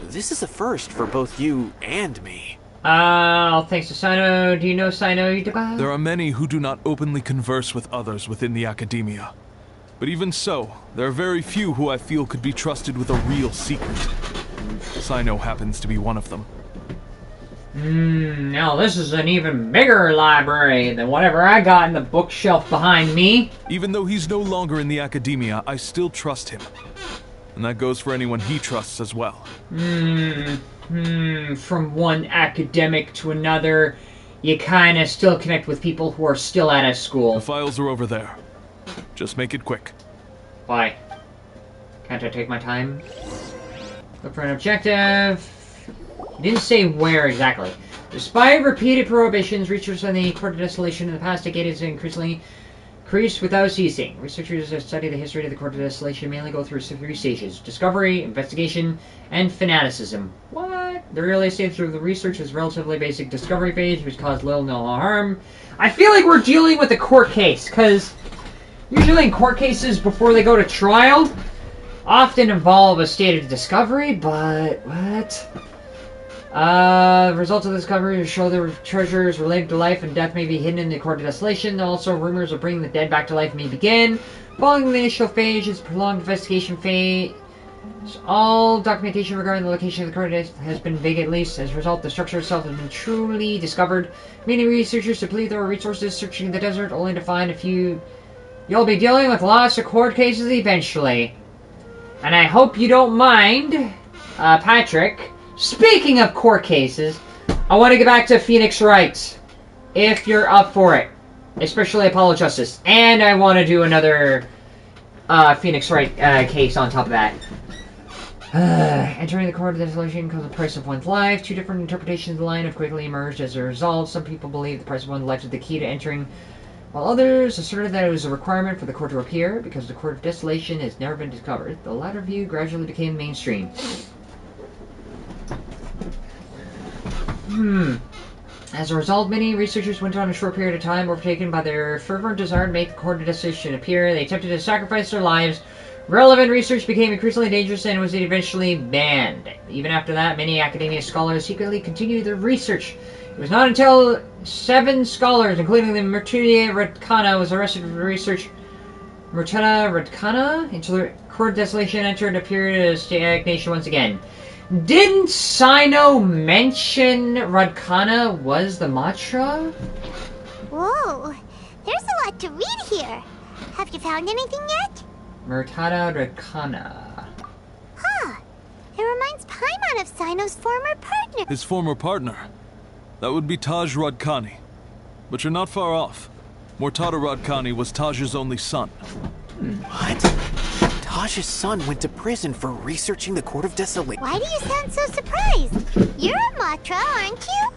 This is a first for both you and me. Thanks to Cyno. Do you know Cyno? There are many who do not openly converse with others within the academia. But even so, there are very few who I feel could be trusted with a real secret. Cyno happens to be one of them. Now this is an even bigger library than whatever I got in the bookshelf behind me. Even though he's no longer in the academia, I still trust him. And that goes for anyone he trusts as well. From one academic to another, you kinda still connect with people who are still at a school. The files are over there. Just make it quick. Why? Can't I take my time? Look for an objective. He didn't say where exactly. Despite repeated prohibitions, research on the Court of Desolation in the past decade has increasingly increased without ceasing. Researchers that study the history of the Court of Desolation mainly go through 3 stages: discovery, investigation, and fanaticism. What? The earliest stage of the research is relatively basic discovery phase, which caused little no harm. I feel like we're dealing with a court case, because usually in court cases before they go to trial, often involve a state of discovery, but what? The results of the discovery show the treasures related to life and death may be hidden in the Court of Desolation. Also, rumors of bringing the dead back to life may begin. Following the initial phase is prolonged investigation phase. All documentation regarding the location of the court has been vague at least. As a result, the structure itself has been truly discovered. Many researchers deplete their resources searching the desert only to find a few. You'll be dealing with lots of court cases eventually. And I hope you don't mind, Patrick. Speaking of court cases, I want to get back to Phoenix Wright, if you're up for it, especially Apollo Justice, and I want to do another Phoenix Wright case on top of that. Entering the Court of Desolation because of the price of one's life. 2 different interpretations of the line have quickly emerged as a result. Some people believe the price of one's life is the key to entering, while others asserted that it was a requirement for the court to appear because the Court of Desolation has never been discovered. The latter view gradually became mainstream. As a result, many researchers went on a short period of time, overtaken by their fervent desire to make the Court of Desolation appear. They attempted to sacrifice their lives. Relevant research became increasingly dangerous and was eventually banned. Even after that, many academia scholars secretly continued their research. It was not until 7 scholars, including the Murtudia Redkana, was arrested for research. Murtudia Redkana? Until the Court of Desolation entered a period of stagnation once again. Didn't Cyno mention Radkana was the Matra? Whoa, there's a lot to read here. Have you found anything yet? Murtada Radkana. Huh. It reminds Paimon of Cyno's former partner. His former partner? That would be Taj Radkani. But you're not far off. Mortada Radkani was Taj's only son. What? Taj's son went to prison for researching the Court of Desolation. Why do you sound so surprised? You're a Matra, aren't you?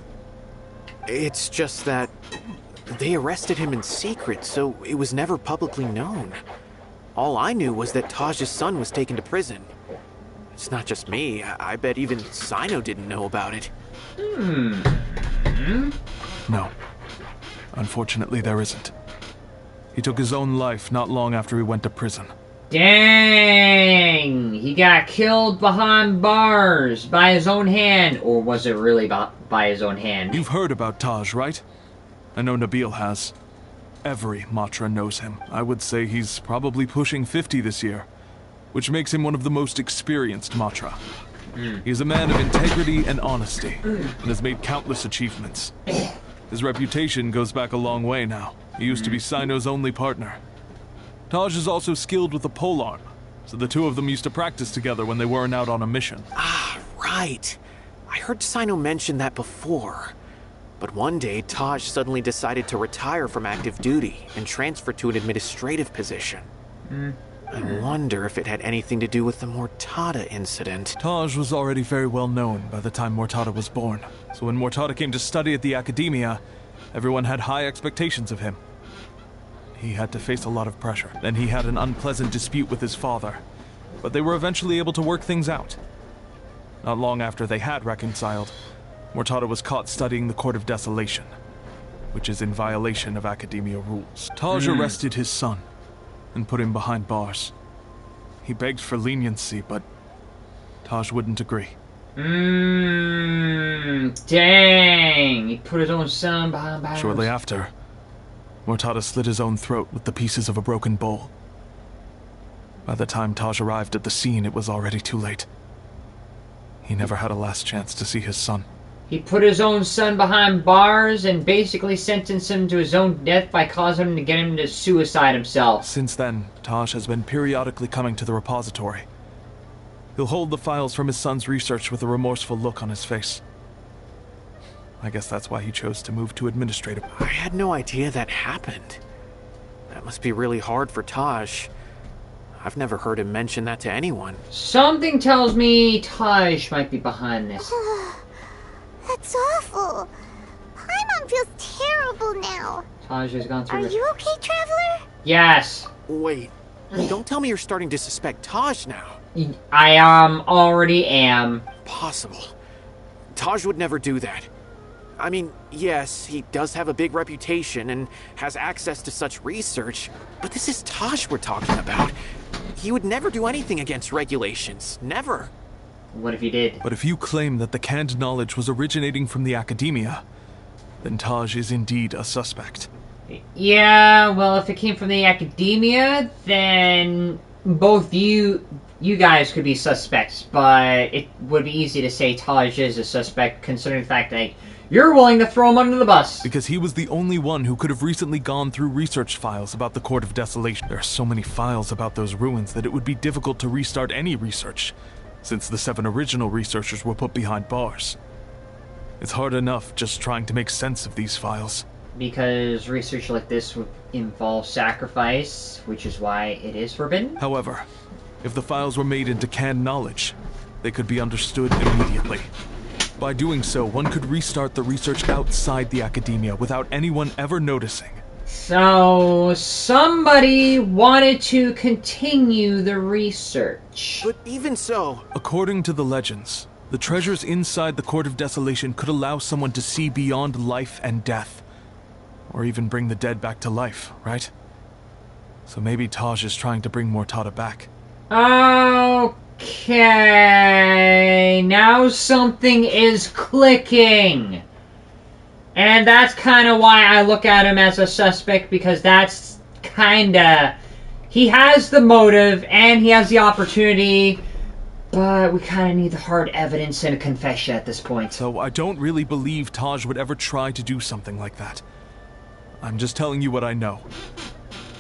It's just that they arrested him in secret, so it was never publicly known. All I knew was that Taj's son was taken to prison. It's not just me. I bet even Cyno didn't know about it. No. Unfortunately, there isn't. He took his own life not long after he went to prison. Dang! He got killed behind bars by his own hand. Or was it really by his own hand? You've heard about Taj, right? I know Nabil has. Every Matra knows him. I would say he's probably pushing 50 this year, which makes him one of the most experienced Matra. He's a man of integrity and honesty, and has made countless achievements. His reputation goes back a long way now. He used to be Cyno's only partner. Taj is also skilled with the polearm, so the two of them used to practice together when they weren't out on a mission. Ah, right. I heard Cyno mention that before. But one day, Taj suddenly decided to retire from active duty and transfer to an administrative position. I wonder if it had anything to do with the Mortada incident. Taj was already very well known by the time Mortada was born, so when Mortada came to study at the Academia, everyone had high expectations of him. He had to face a lot of pressure. Then he had an unpleasant dispute with his father, but they were eventually able to work things out. Not long after they had reconciled, Mortada was caught studying the Court of Desolation, which is in violation of Academia rules. Taj arrested his son and put him behind bars. He begged for leniency, but Taj wouldn't agree. Dang! He put his own son behind bars. Shortly after, Mortada slit his own throat with the pieces of a broken bowl. By the time Taj arrived at the scene, it was already too late. He never had a last chance to see his son. He put his own son behind bars and basically sentenced him to his own death by causing him to get him to suicide himself. Since then, Taj has been periodically coming to the repository. He'll hold the files from his son's research with a remorseful look on his face. I guess that's why he chose to move to administrative. I had no idea that happened. That must be really hard for Taj. I've never heard him mention that to anyone. Something tells me Taj might be behind this. That's awful. Paimon feels terrible now. Taj has gone through Are you okay, Traveler? Yes. Wait, don't tell me you're starting to suspect Taj now. I already am. Possible. Taj would never do that. I mean, yes, he does have a big reputation and has access to such research, but this is Taj we're talking about. He would never do anything against regulations. Never. What if he did? But if you claim that the canned knowledge was originating from the Academia, then Taj is indeed a suspect. Yeah, well, if it came from the Academia, then both you guys could be suspects, but it would be easy to say Taj is a suspect considering the fact that you're willing to throw him under the bus. Because he was the only one who could have recently gone through research files about the Court of Desolation. There are so many files about those ruins that it would be difficult to restart any research, since the 7 original researchers were put behind bars. It's hard enough just trying to make sense of these files. Because research like this would involve sacrifice, which is why it is forbidden. However, if the files were made into canned knowledge, they could be understood immediately. By doing so, one could restart the research outside the Academia without anyone ever noticing. So, somebody wanted to continue the research. But even so... According to the legends, the treasures inside the Court of Desolation could allow someone to see beyond life and death. Or even bring the dead back to life, right? So maybe Taj is trying to bring Mortada back. Okay, now something is clicking. And that's kind of why I look at him as a suspect, because that's kind of... He has the motive, and he has the opportunity, but we kind of need the hard evidence and a confession at this point. So I don't really believe Taj would ever try to do something like that. I'm just telling you what I know.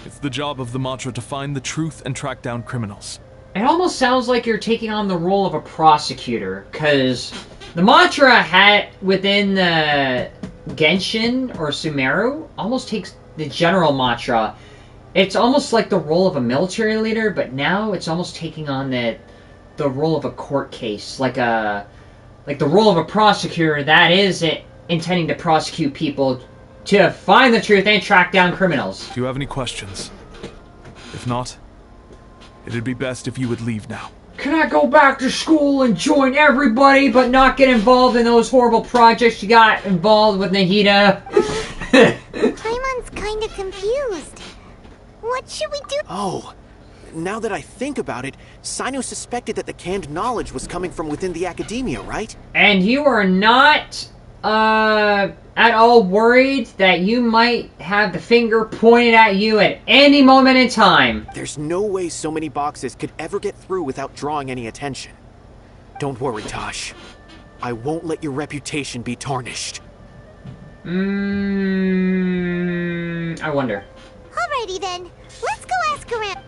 It's the job of the Matra to find the truth and track down criminals. It almost sounds like you're taking on the role of a prosecutor, because the Matra had within the Genshin or Sumeru almost takes the general Matra. It's almost like the role of a military leader, but now it's almost taking on the role of a court case, like the role of a prosecutor that is intending to prosecute people to find the truth and track down criminals. Do you have any questions? If not, it'd be best if you would leave now. Can I go back to school and join everybody but not get involved in those horrible projects you got involved with, Nahida? Paimon's kind of confused. What should we do? Oh, now that I think about it, CYNO suspected that the canned knowledge was coming from within the Academia, right? And you are not at all worried that you might have the finger pointed at you at any moment in time? There's no way so many boxes could ever get through without drawing any attention. Don't worry, Tosh. I won't let your reputation be tarnished. I wonder. Alrighty then, let's go ask around.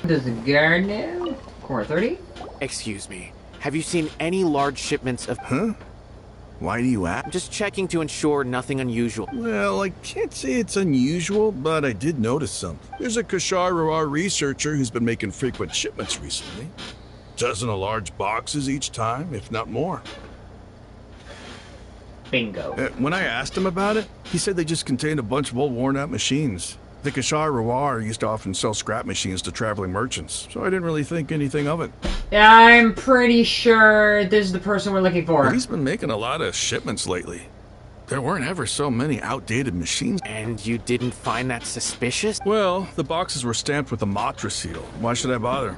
Does the guard know? Core 30? Excuse me. Have you seen any large shipments of... Huh? Why do you ask? I'm just checking to ensure nothing unusual. Well, I can't say it's unusual, but I did notice something. There's a Kashar researcher who's been making frequent shipments recently. Dozen of large boxes each time, if not more. Bingo. When I asked him about it, he said they just contained a bunch of old worn-out machines. The Kashar used to often sell scrap machines to traveling merchants, so I didn't really think anything of it. Yeah, I'm pretty sure this is the person we're looking for. But he's been making a lot of shipments lately. There weren't ever so many outdated machines. And you didn't find that suspicious? Well, the boxes were stamped with the Matra seal. Why should I bother?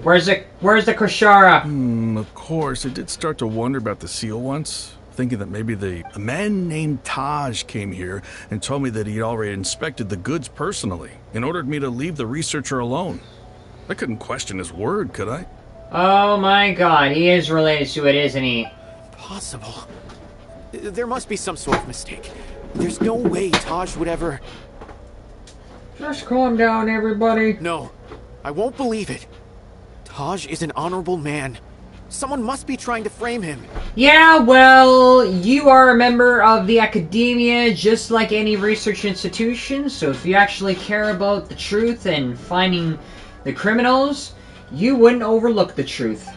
Where's the Koshara? Of course, I did start to wonder about the seal once, thinking that maybe a man named Taj came here and told me that he'd already inspected the goods personally and ordered me to leave the researcher alone. I couldn't question his word, could I? Oh my god, he is related to it, isn't he? Possible. There must be some sort of mistake. There's no way Taj would ever... Just calm down, everybody. No, I won't believe it. Taj is an honorable man. Someone must be trying to frame him. Yeah, well, you are a member of the academia, just like any research institution, so if you actually care about the truth and finding the criminals, you wouldn't overlook the truth.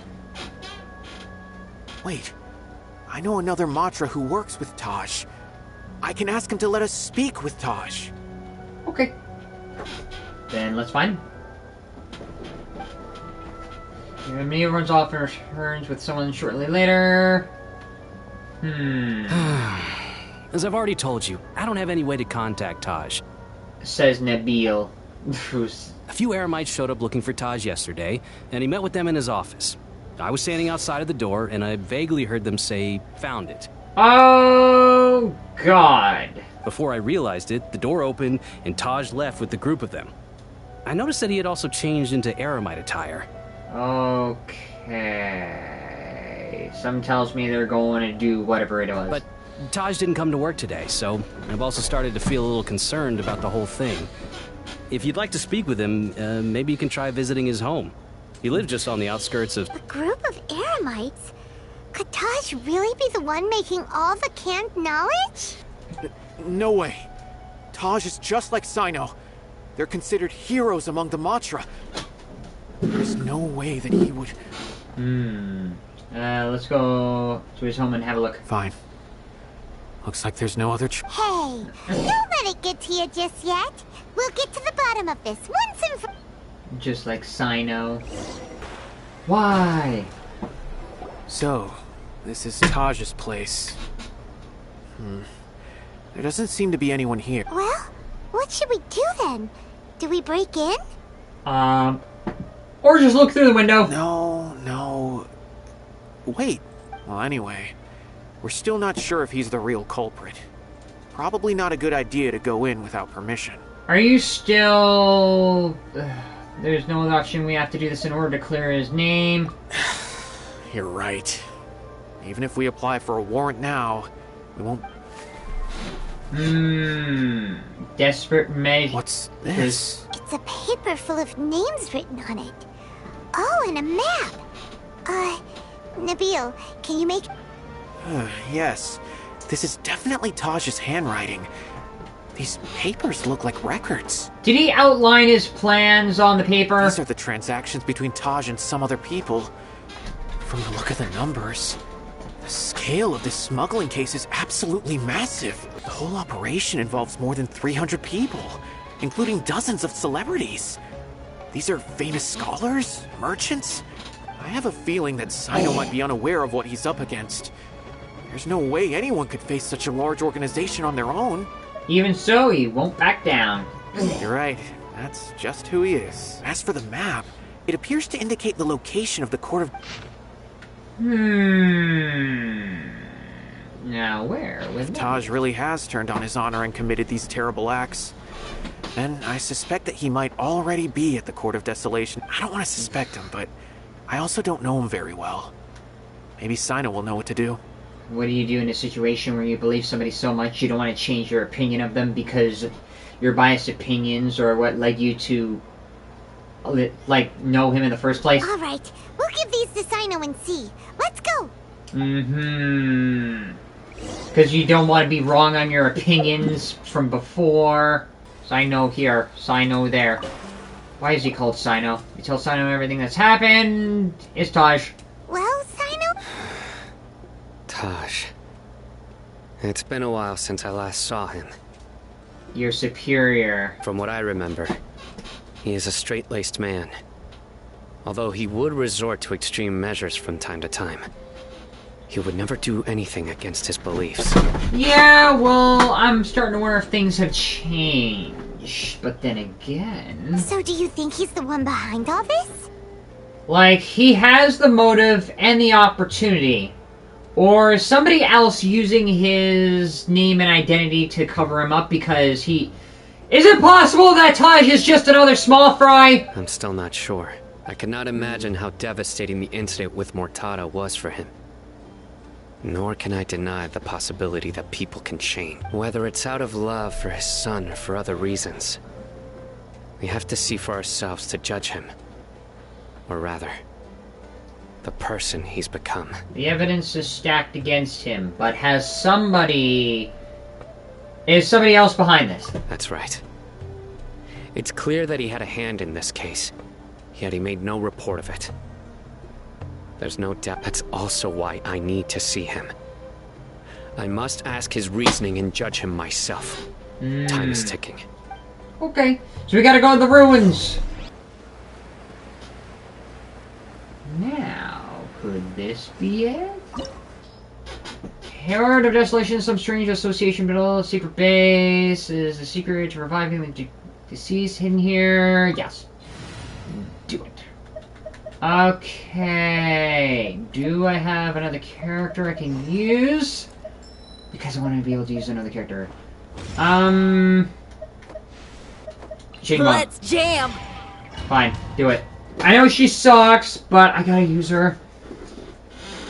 Wait, I know another Matra who works with Taj. I can ask him to let us speak with Taj. Okay. Then let's find him. Mia runs off and returns with someone shortly later. As I've already told you, I don't have any way to contact Taj. Says Nabil. A few Eremites showed up looking for Taj yesterday, and he met with them in his office. I was standing outside of the door, and I vaguely heard them say, "Found it." Oh, God. Before I realized it, the door opened, and Taj left with the group of them. I noticed that he had also changed into Eremite attire. Okay. Some tells me they're going to do whatever it was. But Taj didn't come to work today, so I've also started to feel a little concerned about the whole thing. If you'd like to speak with him, maybe you can try visiting his home. He lives just on the outskirts of... A group of Eremites? Could Taj really be the one making all the canned knowledge? No way. Taj is just like Cyno. They're considered heroes among the Matra. There's no way that he would... Let's go to his home and have a look. Fine. Looks like there's no other Hey, don't let it get to you just yet. We'll get to the bottom of this once and for... Just like Cyno. Why? So, this is Taj's place. There doesn't seem to be anyone here. Well, what should we do then? Do we break in? Or just look through the window. No. Wait. Well, anyway, we're still not sure if he's the real culprit. Probably not a good idea to go in without permission. Are you still... there's no other option. We have to do this in order to clear his name. You're right. Even if we apply for a warrant now, we won't... Desperate measure. What's this? It's a paper full of names written on it. Oh, and a map. Nabil, can you make... Yes. This is definitely Taj's handwriting. These papers look like records. Did he outline his plans on the paper? These are the transactions between Taj and some other people. From the look of the numbers, the scale of this smuggling case is absolutely massive. The whole operation involves more than 300 people, including dozens of celebrities. These are famous scholars, merchants. I have a feeling that Cyno might be unaware of what he's up against. There's no way anyone could face such a large organization on their own. Even so, he won't back down. You're right. That's just who he is. As for the map, it appears to indicate the location of the court of... Now where? If Taj really has turned on his honor and committed these terrible acts, then I suspect that he might already be at the Court of Desolation. I don't want to suspect him, but I also don't know him very well. Maybe Cyno will know what to do. What do you do in a situation where you believe somebody so much you don't want to change your opinion of them because your biased opinions or what led you to, like, know him in the first place? All right, we'll give these to Cyno and see. Let's go. Because you don't want to be wrong on your opinions from before. Cyno here, Cyno there. Why is he called Cyno? You tell Cyno everything that's happened. It's Taj. Well, Cyno? Taj. It's been a while since I last saw him. your superior. From what I remember, he is a straight-laced man. Although he would resort to extreme measures from time to time, he would never do anything against his beliefs. Yeah, well, I'm starting to wonder if things have changed. But then again... So do you think he's the one behind all this? Like, he has the motive and the opportunity. Or somebody else using his name and identity to cover him up because he... Is it possible that Taj is just another small fry? I'm still not sure. I cannot imagine how devastating the incident with Mortada was for him. Nor can I deny the possibility that people can change. Whether it's out of love for his son or for other reasons. We have to see for ourselves to judge him. Or rather, the person he's become. The evidence is stacked against him, but has somebody... Is somebody else behind this? That's right. It's clear that he had a hand in this case, yet he made no report of it. There's no doubt that's also why I need to see him. I must ask his reasoning and judge him myself. Time is ticking. Okay, so we gotta go to the ruins. Now, could this be it? Herald of Desolation, some strange association below a secret base. Is the secret to reviving the deceased hidden here? Yes. Do it. Okay. Do I have another character I can use? Because I want to be able to use another character. Let's jam! Fine, do it. I know she sucks, but I gotta use her.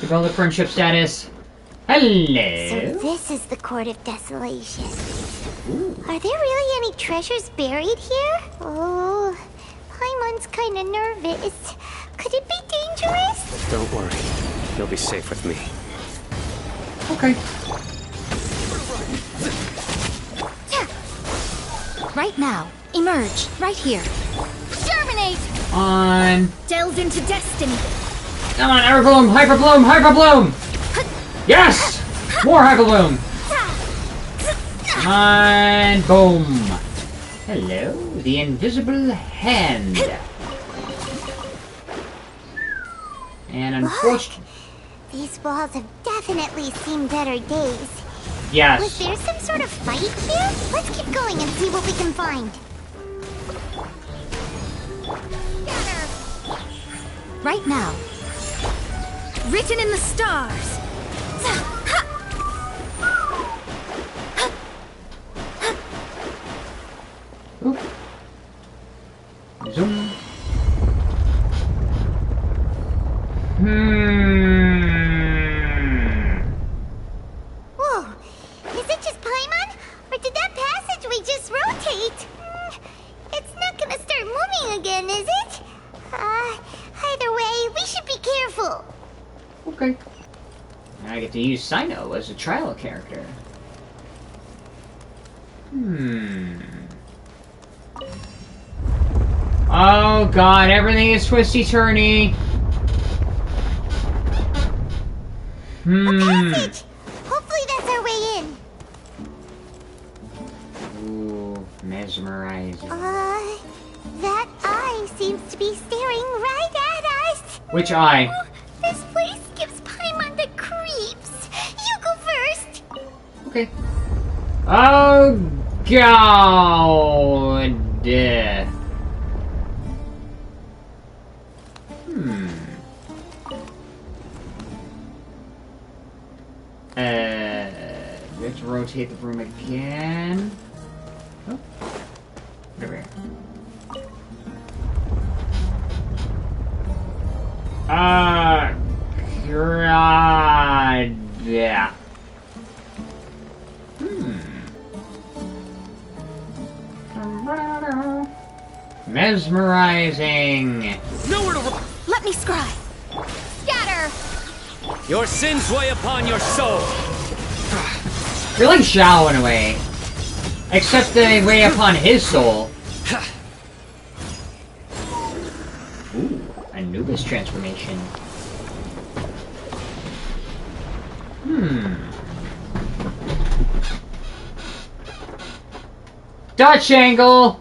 Develop friendship status. Hello. So this is the Court of Desolation. Are there really any treasures buried here? Oh, Paimon's kind of nervous. Could it be dangerous? Don't worry. You'll be safe with me. Okay. Right now. Emerge. Right here. Germinate! On. Delve into destiny. Come on, Hyperbloom! Hyperbloom! Hyperbloom! Yes! More Hyperbloom! And boom! Hello, the invisible hand. And unfortunately... These walls have definitely seen better days. Yes. Was there some sort of fight here? Let's keep going and see what we can find. Right now. Written in the stars. Oop. Zoom. Whoa! Is it just Paimon? Or did that passageway just rotate? It's not gonna start moving again, is it? Either way, we should be careful. Okay. Now I get to use CYNO as a trial character. Oh god, everything is twisty-turny. A passage! Hopefully that's our way in. Ooh, mesmerizing. That eye seems to be staring right at us. Which eye? This place gives Paimon the creeps. You go first. Okay. Oh god. Let's rotate the room again. Oh. Over here. God. Yeah. Mesmerizing. Nowhere to. Let me scry. Scatter. Your sins weigh upon your soul. You're like Zhao in a way. Except they weigh upon his soul. Ooh, Anubis transformation. Dutch angle!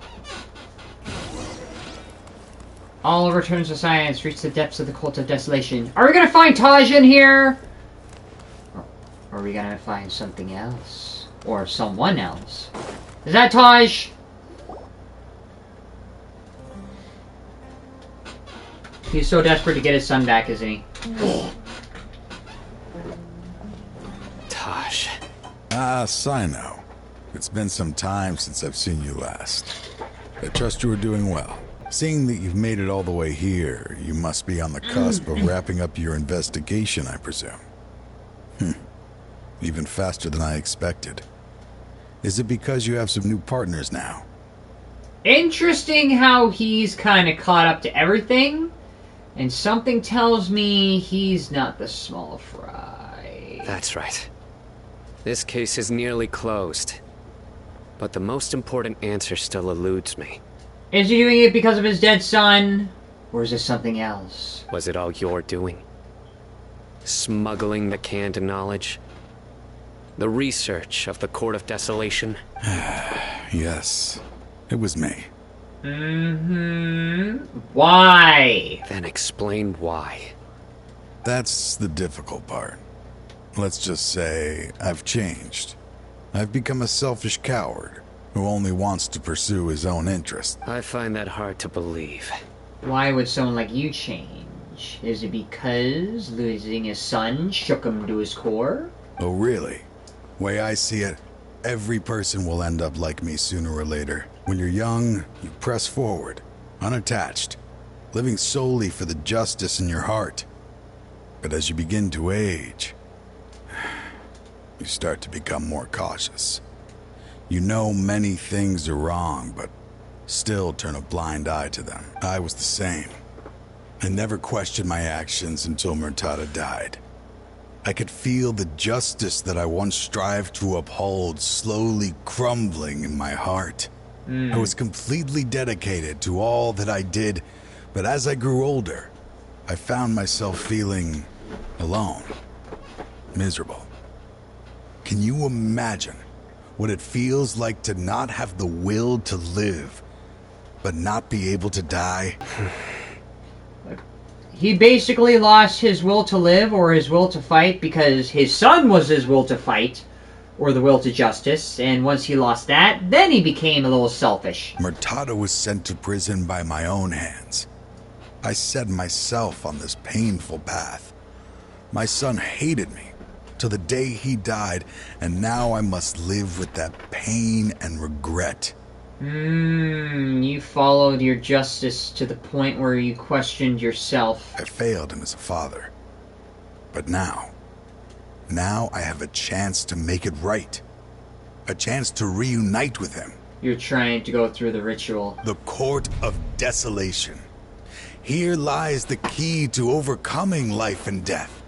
All returns to science reach the depths of the cult of desolation. Are we gonna find Taj in here? Or are we gonna find something else? Or someone else? Is that Taj? He's so desperate to get his son back, isn't he? Taj. Ah, Cyno. It's been some time since I've seen you last. I trust you are doing well. Seeing that you've made it all the way here, you must be on the cusp of wrapping up your investigation, I presume. Even faster than I expected. Is it because you have some new partners now? Interesting how he's kind of caught up to everything, and something tells me he's not the small fry. That's right. This case is nearly closed. But the most important answer still eludes me. Is he doing it because of his dead son? Or is this something else? Was it all your doing? Smuggling the canned knowledge? The research of the Court of Desolation? Yes, it was me. Why? Then explain why. That's the difficult part. Let's just say I've changed. I've become a selfish coward who only wants to pursue his own interests. I find that hard to believe. Why would someone like you change? Is it because losing his son shook him to his core? Oh, really? Way I see it, every person will end up like me sooner or later. When you're young, you press forward, unattached, living solely for the justice in your heart. But as you begin to age, you start to become more cautious. You know many things are wrong, but still turn a blind eye to them. I was the same. I never questioned my actions until Murtada died. I could feel the justice that I once strived to uphold slowly crumbling in my heart. I was completely dedicated to all that I did, but as I grew older, I found myself feeling alone, miserable. Can you imagine what it feels like to not have the will to live, but not be able to die? He basically lost his will to live or his will to fight because his son was his will to fight or the will to justice, and once he lost that, then he became a little selfish. Murtada was sent to prison by my own hands. I set myself on this painful path. My son hated me till the day he died, and now I must live with that pain and regret. You followed your justice to the point where you questioned yourself. I failed him as a father. But now I have a chance to make it right. A chance to reunite with him. You're trying to go through the ritual. The Court of Desolation. Here lies the key to overcoming life and death.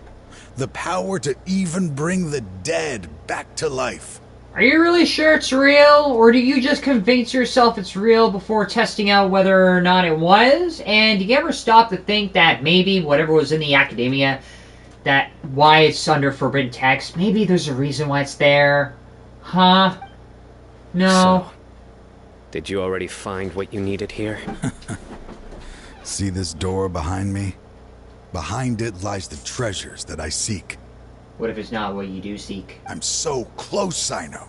The power to even bring the dead back to life. Are you really sure it's real, or do you just convince yourself it's real before testing out whether or not it was? And do you ever stop to think that maybe whatever was in the academia, that why it's under forbidden text, maybe there's a reason why it's there? Huh? No. So, did you already find what you needed here? See this door behind me? Behind it lies the treasures that I seek. What if it's not what you do seek? I'm so close, Cyno.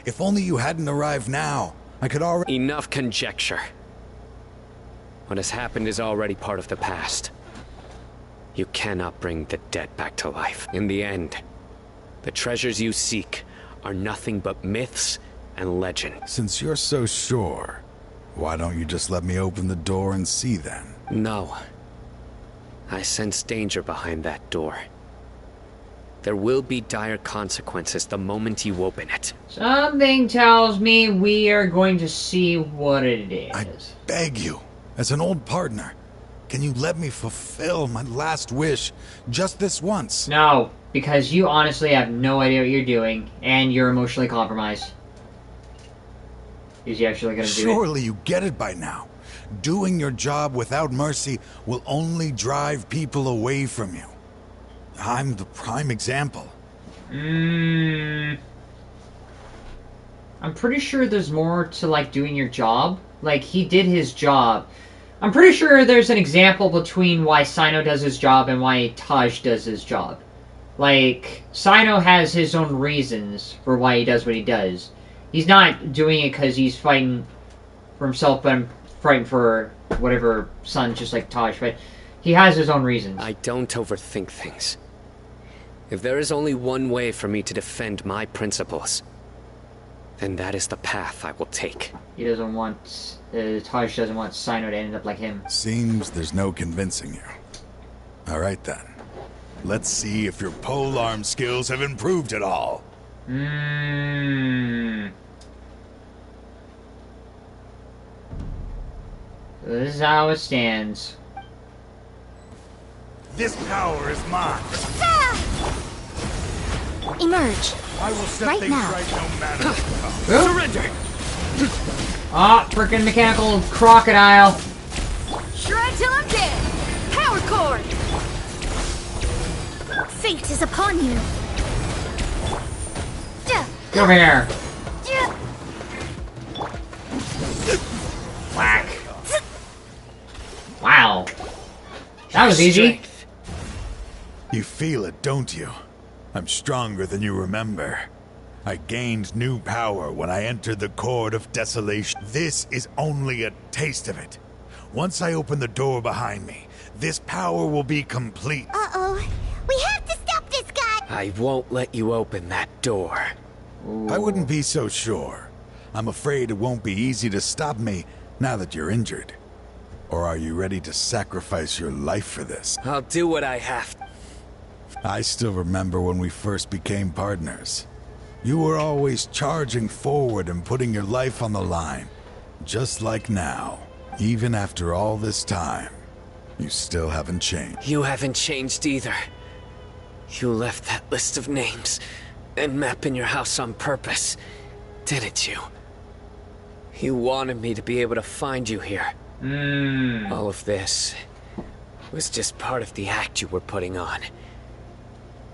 If only you hadn't arrived now, I could already— Enough conjecture. What has happened is already part of the past. You cannot bring the dead back to life. In the end, the treasures you seek are nothing but myths and legend. Since you're so sure, why don't you just let me open the door and see then? No. I sense danger behind that door. There will be dire consequences the moment you open it. Something tells me we are going to see what it is. I beg you, as an old partner, can you let me fulfill my last wish just this once? No, because you honestly have no idea what you're doing, and you're emotionally compromised. Is he actually going to do it? Surely you get it by now. Doing your job without mercy will only drive people away from you. I'm the prime example. I'm pretty sure there's more to, like, doing your job. Like, he did his job. I'm pretty sure there's an example between why Cyno does his job and why Taj does his job. Like, Cyno has his own reasons for why he does what he does. He's not doing it because he's fighting for himself, but I'm fighting for whatever son, just like Taj, but he has his own reasons. I don't overthink things. If there is only one way for me to defend my principles, then that is the path I will take. He doesn't want... Taj doesn't want Cyno to end up like him. Seems there's no convincing you. Alright then. Let's see if your polearm skills have improved at all. This is how it stands. This power is mine. Emerge. I will set right things now. right no matter. Surrender! Ah, freaking mechanical crocodile. Shred till I'm dead. Power cord. Fate is upon you. Get over here. Whack. Wow. That was easy. You feel it, don't you? I'm stronger than you remember. I gained new power when I entered the Court of Desolation. This is only a taste of it. Once I open the door behind me, this power will be complete. Uh-oh. We have to stop this guy! I won't let you open that door. I wouldn't be so sure. I'm afraid it won't be easy to stop me now that you're injured. Or are you ready to sacrifice your life for this? I'll do what I have to. I still remember when we first became partners. You were always charging forward and putting your life on the line. Just like now. Even after all this time, you still haven't changed. You haven't changed either. You left that list of names and map in your house on purpose, didn't you? You wanted me to be able to find you here. All of this was just part of the act you were putting on.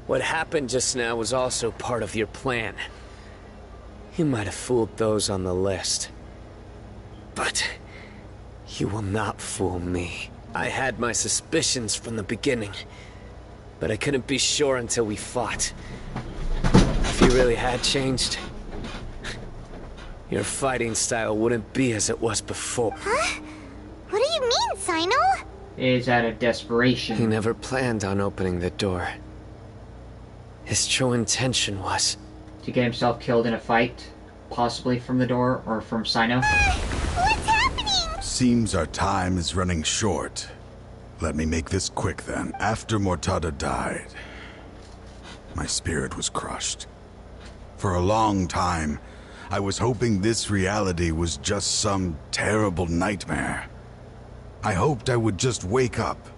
What happened just now was also part of your plan. You might have fooled those on the list, but you will not fool me. I had my suspicions from the beginning, but I couldn't be sure until we fought. If you really had changed, your fighting style wouldn't be as it was before. Huh? What do you mean, Cyno? Is out of desperation. He never planned on opening the door. His true intention was to get himself killed in a fight, possibly from the door or from Cyno. What's happening? Seems our time is running short. Let me make this quick then. After Mortada died, my spirit was crushed. For a long time, I was hoping this reality was just some terrible nightmare. I hoped I would just wake up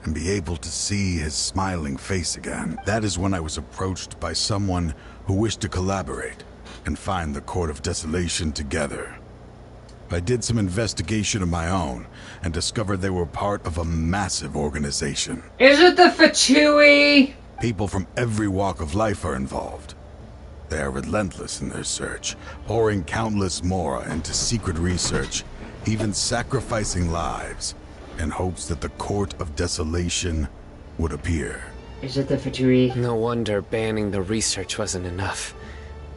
and be able to see his smiling face again. That is when I was approached by someone who wished to collaborate and find the Court of Desolation together. I did some investigation of my own and discovered they were part of a massive organization. Is it the Fatui? People from every walk of life are involved. They are relentless in their search, pouring countless mora into secret research, even sacrificing lives in hopes that the Court of Desolation would appear. Is it the Fatui? No wonder banning the research wasn't enough.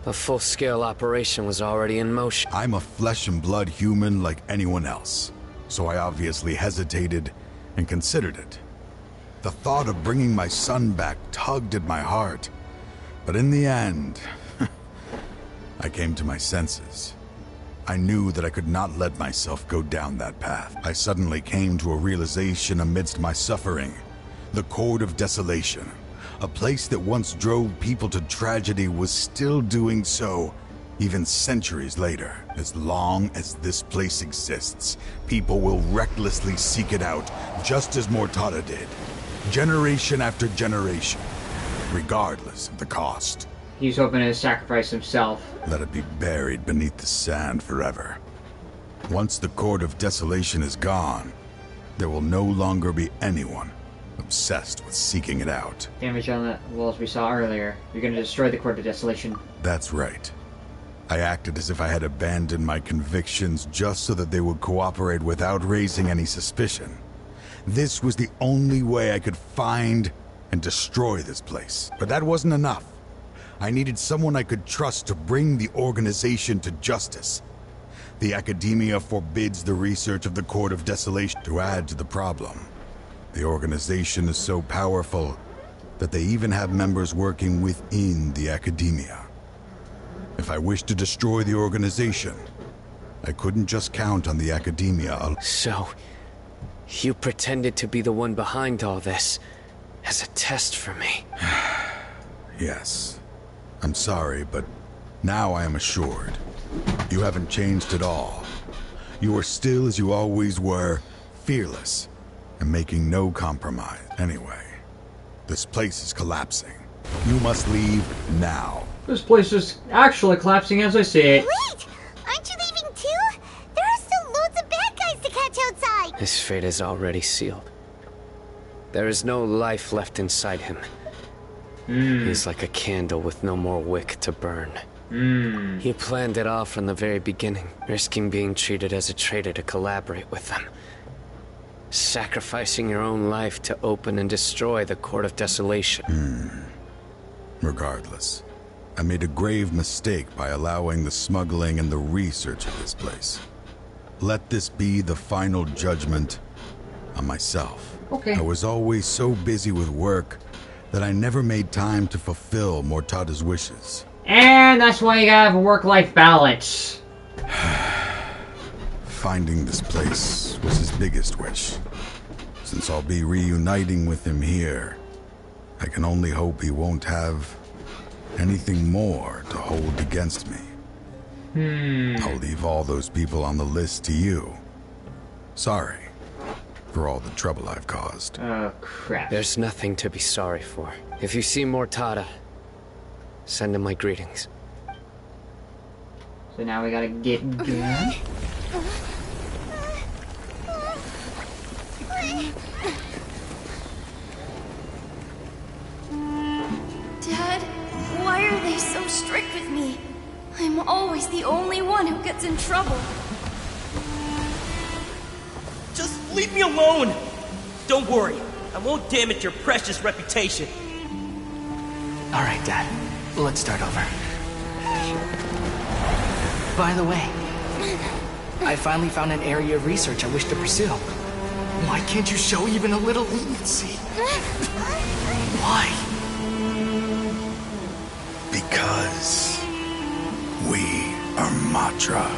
A full-scale operation was already in motion. I'm a flesh and blood human like anyone else, so I obviously hesitated and considered it. The thought of bringing my son back tugged at my heart, but in the end, I came to my senses. I knew that I could not let myself go down that path. I suddenly came to a realization amidst my suffering. The Court of Desolation, a place that once drove people to tragedy, was still doing so, even centuries later. As long as this place exists, people will recklessly seek it out, just as Mortada did. Generation after generation, regardless of the cost. He's hoping to sacrifice himself. Let it be buried beneath the sand forever. Once the Court of Desolation is gone, there will no longer be anyone obsessed with seeking it out. Damage on the walls we saw earlier. You're gonna destroy the Court of Desolation. That's right. I acted as if I had abandoned my convictions just so that they would cooperate without raising any suspicion. This was the only way I could find and destroy this place. But that wasn't enough. I needed someone I could trust to bring the organization to justice. The academia forbids the research of the Court of Desolation. To add to the problem, the organization is so powerful that they even have members working within the academia. If I wished to destroy the organization, I couldn't just count on the academia. So, you pretended to be the one behind all this as a test for me. Yes. I'm sorry, but now I am assured. You haven't changed at all. You are still as you always were, fearless, and making no compromise. Anyway, this place is collapsing. You must leave now. This place is actually collapsing as I see it. Wait! Aren't you leaving too? There are still loads of bad guys to catch outside! His fate is already sealed. There is no life left inside him. He's like a candle with no more wick to burn. He planned it all from the very beginning, risking being treated as a traitor to collaborate with them. Sacrificing your own life to open and destroy the Court of Desolation. Regardless, I made a grave mistake by allowing the smuggling and the research of this place. Let this be the final judgment on myself. Okay. I was always so busy with work that I never made time to fulfill Mortada's wishes. And that's why you gotta have a work-life balance. Finding this place was his biggest wish. Since I'll be reuniting with him here, I can only hope he won't have anything more to hold against me. I'll leave all those people on the list to you. Sorry for all the trouble I've caused. Oh, crap. There's nothing to be sorry for. If you see Mortada, send him my greetings. So now we gotta get going. Dad, why are they so strict with me? I'm always the only one who gets in trouble. Just leave me alone! Don't worry, I won't damage your precious reputation. Alright, Dad. Let's start over. By the way, I finally found an area of research I wish to pursue. Why can't you show even a little leniency? Why? Because we are Matra.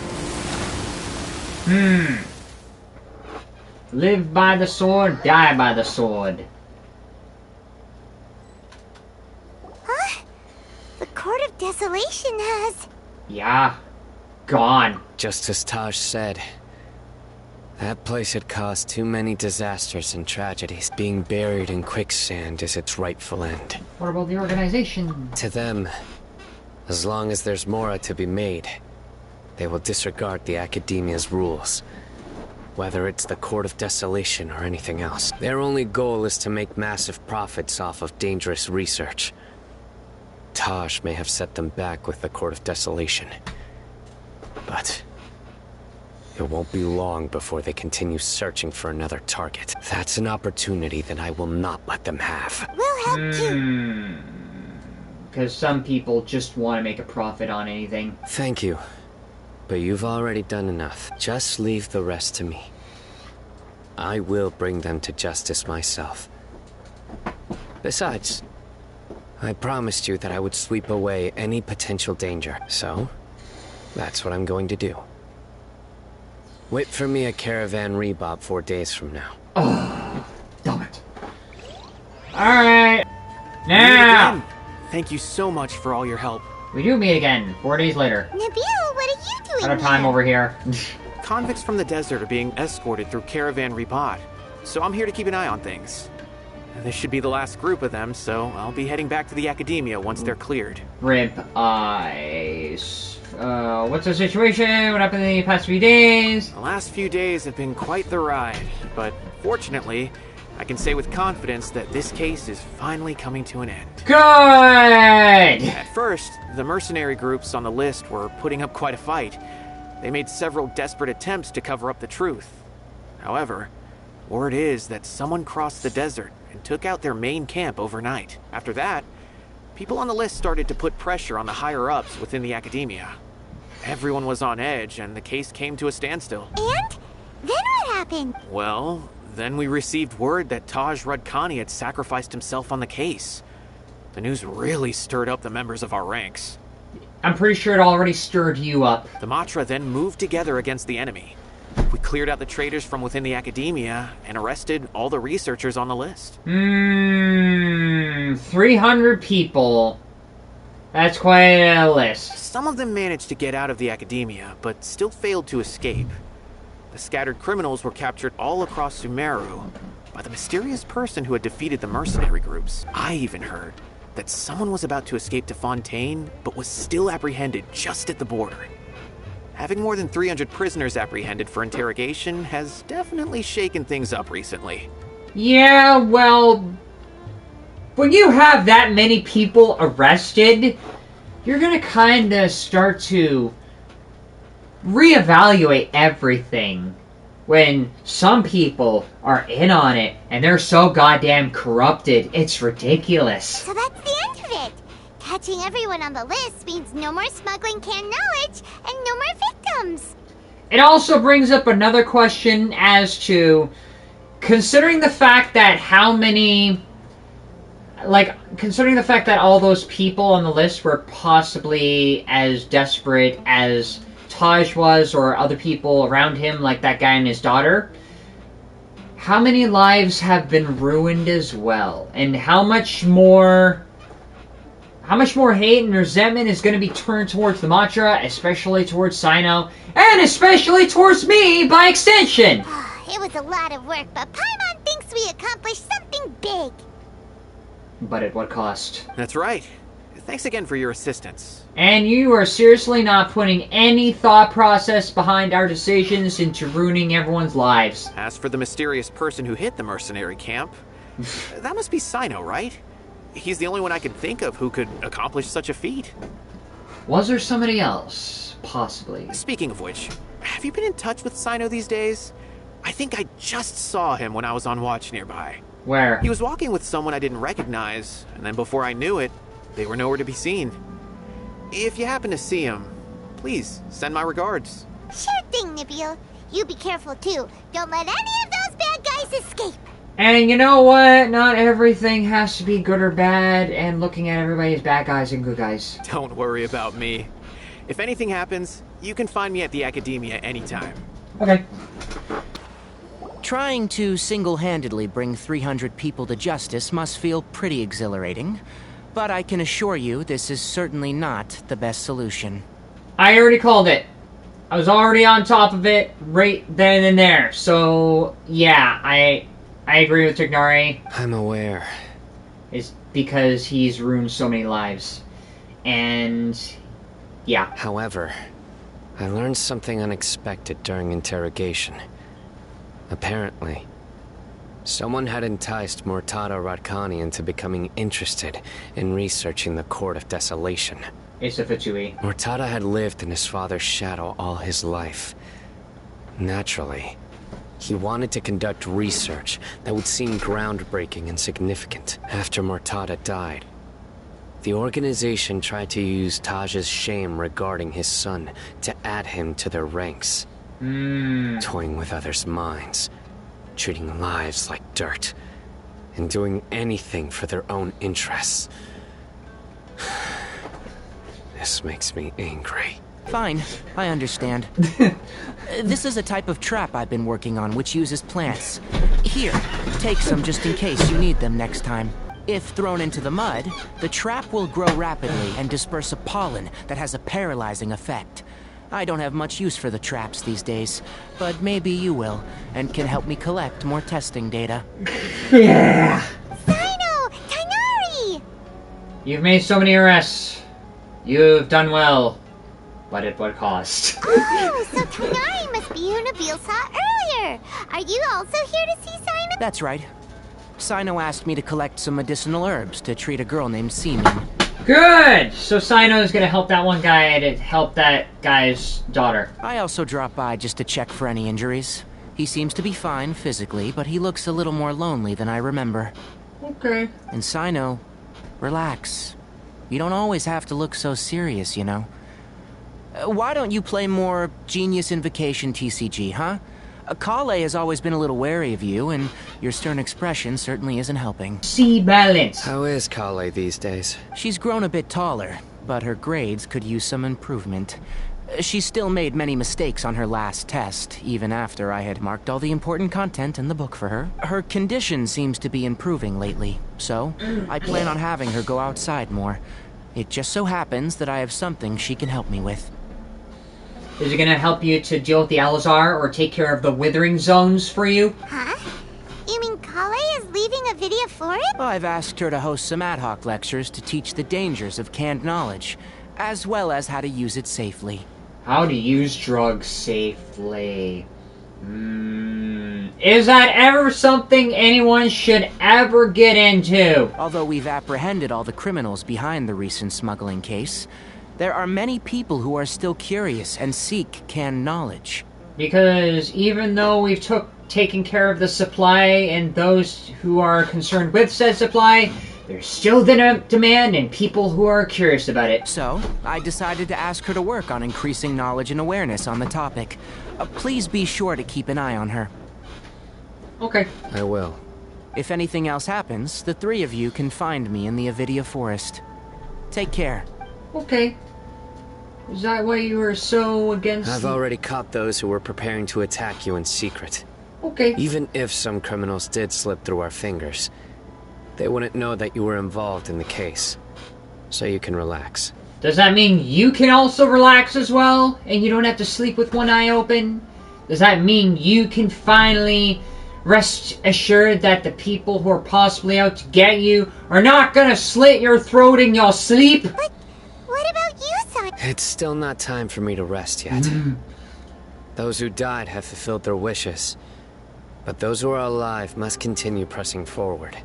Live by the sword, die by the sword. Huh? The Court of Desolation has... Yeah. Gone. Just as Taj said, that place had caused too many disasters and tragedies. Being buried in quicksand is its rightful end. What about the organization? To them, as long as there's more to be made, they will disregard the Academia's rules. Whether it's the Court of Desolation or anything else. Their only goal is to make massive profits off of dangerous research. Taj may have set them back with the Court of Desolation. But it won't be long before they continue searching for another target. That's an opportunity that I will not let them have. We'll help too. Because some people just want to make a profit on anything. Thank you. But you've already done enough. Just leave the rest to me. I will bring them to justice myself. Besides, I promised you that I would sweep away any potential danger. So, that's what I'm going to do. Wait for me at Caravan Rebob 4 days from now. Oh, damn it. Alright. Now! Thank you so much for all your help. We do meet again, 4 days later. Nabil, what are you doing Out of time here? over here. Convicts from the desert are being escorted through Caravan Rebob, so I'm here to keep an eye on things. This should be the last group of them, so I'll be heading back to the Academia once they're cleared. Rip eyes. What's the situation? What happened in the past few days? The last few days have been quite the ride, but fortunately, I can say with confidence that this case is finally coming to an end. Good! At first, the mercenary groups on the list were putting up quite a fight. They made several desperate attempts to cover up the truth. However, word is that someone crossed the desert and took out their main camp overnight. After that, people on the list started to put pressure on the higher-ups within the academia. Everyone was on edge, and the case came to a standstill. And? Then what happened? Well, then we received word that Taj Radkani had sacrificed himself on the case. The news really stirred up the members of our ranks. I'm pretty sure it already stirred you up. The Matra then moved together against the enemy. We cleared out the traitors from within the academia and arrested all the researchers on the list. 300 people. That's quite a list. Some of them managed to get out of the academia, but still failed to escape. The scattered criminals were captured all across Sumeru by the mysterious person who had defeated the mercenary groups. I even heard that someone was about to escape to Fontaine, but was still apprehended just at the border. Having more than 300 prisoners apprehended for interrogation has definitely shaken things up recently. Yeah, well, when you have that many people arrested, you're gonna kinda start to reevaluate everything. When some people are in on it, and they're so goddamn corrupted, it's ridiculous. So that's the end of it. Catching everyone on the list means no more smuggling canned knowledge and no more victims. It also brings up another question as to, considering the fact that considering the fact that all those people on the list were possibly as desperate as Taj was, or other people around him, like that guy and his daughter, how many lives have been ruined as well? And how much more hate and resentment is going to be turned towards the Matra, especially towards Cyno, and especially towards me by extension? It was a lot of work, but Paimon thinks we accomplished something big. But at what cost? That's right. Thanks again for your assistance. And you are seriously not putting any thought process behind our decisions into ruining everyone's lives. As for the mysterious person who hit the mercenary camp, that must be Cyno, right? He's the only one I can think of who could accomplish such a feat. Was there somebody else? Possibly. Speaking of which, have you been in touch with Cyno these days? I think I just saw him when I was on watch nearby. Where? He was walking with someone I didn't recognize, and then before I knew it, they were nowhere to be seen. If you happen to see him, please send my regards. Sure thing, Nabil. You be careful too. Don't let any of those bad guys escape. And you know what? Not everything has to be good or bad, and looking at everybody as bad guys and good guys. Don't worry about me. If anything happens, you can find me at the Academia anytime. Okay. Trying to single-handedly bring 300 people to justice must feel pretty exhilarating. But I can assure you, this is certainly not the best solution. I already called it. I was already on top of it right then and there. So, yeah, I agree with Tignari. I'm aware. It's because he's ruined so many lives. And, yeah. However, I learned something unexpected during interrogation. Apparently, someone had enticed Murtada Radkani into becoming interested in researching the Court of Desolation. Fatui. Murtada had lived in his father's shadow all his life. Naturally, he wanted to conduct research that would seem groundbreaking and significant. After Murtada died, the organization tried to use Taj's shame regarding his son to add him to their ranks. Toying with others' minds, treating lives like dirt, and doing anything for their own interests. This makes me angry. Fine, I understand. This is a type of trap I've been working on which uses plants. Here, take some just in case you need them next time. If thrown into the mud, the trap will grow rapidly and disperse a pollen that has a paralyzing effect. I don't have much use for the traps these days, but maybe you will, and can help me collect more testing data. Yeah! Cyno! Tighnari! You've made so many arrests. You've done well. But at what cost? Oh, so Tighnari must be who Nabil saw earlier. Are you also here to see Cyno? That's right. Cyno asked me to collect some medicinal herbs to treat a girl named Seaman. Good! So Cyno's gonna help that one guy to help that guy's daughter. I also dropped by just to check for any injuries. He seems to be fine physically, but he looks a little more lonely than I remember. Okay. And Cyno, relax. You don't always have to look so serious, you know. Why don't you play more Genius Invocation TCG, huh? Kale has always been a little wary of you, and your stern expression certainly isn't helping. See balance. How is Kale these days? She's grown a bit taller, but her grades could use some improvement. She still made many mistakes on her last test, even after I had marked all the important content in the book for her. Her condition seems to be improving lately, so I plan on having her go outside more. It just so happens that I have something she can help me with. Is it gonna help you to deal with the Alizar or take care of the withering zones for you? Huh? You mean Kale is leaving a video for it? I've asked her to host some ad hoc lectures to teach the dangers of canned knowledge, as well as how to use it safely. How to use drugs safely. Is that ever something anyone should ever get into? Although we've apprehended all the criminals behind the recent smuggling case, there are many people who are still curious and seek canned knowledge. Because even though we've taken care of the supply and those who are concerned with said supply, there's still the demand and people who are curious about it. So, I decided to ask her to work on increasing knowledge and awareness on the topic. Please be sure to keep an eye on her. Okay. I will. If anything else happens, the three of you can find me in the Avidia Forest. Take care. Okay. Is that why you were so against... I've already caught those who were preparing to attack you in secret. Okay. Even if some criminals did slip through our fingers, they wouldn't know that you were involved in the case. So you can relax. Does that mean you can also relax as well? And you don't have to sleep with one eye open? Does that mean you can finally rest assured that the people who are possibly out to get you are not gonna slit your throat in your sleep? But what about you, son? It's still not time for me to rest yet. Those who died have fulfilled their wishes, but those who are alive must continue pressing forward.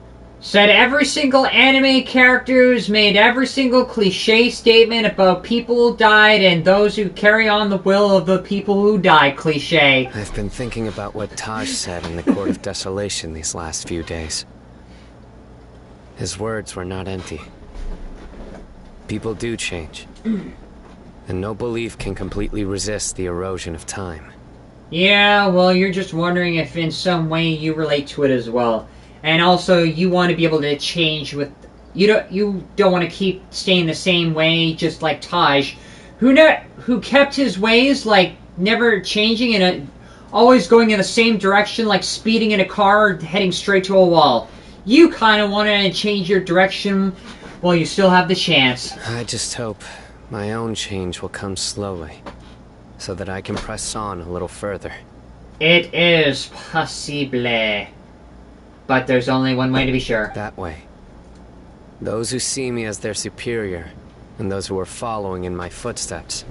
Said every single anime character who's made every single cliche statement about people who died and those who carry on the will of the people who died cliche. I've been thinking about what Taj said in the Court of Desolation these last few days. His words were not empty. People do change. And no belief can completely resist the erosion of time. Yeah, well, you're just wondering if in some way you relate to it as well. And also, you want to be able to change with... You don't want to keep staying the same way, just like Taj, who kept his ways, like, never changing and always going in the same direction, like speeding in a car heading straight to a wall. You kind of want to change your direction while you still have the chance. I just hope my own change will come slowly, so that I can press on a little further. It is possible. But there's only one way to be sure. That way. Those who see me as their superior, and those who are following in my footsteps,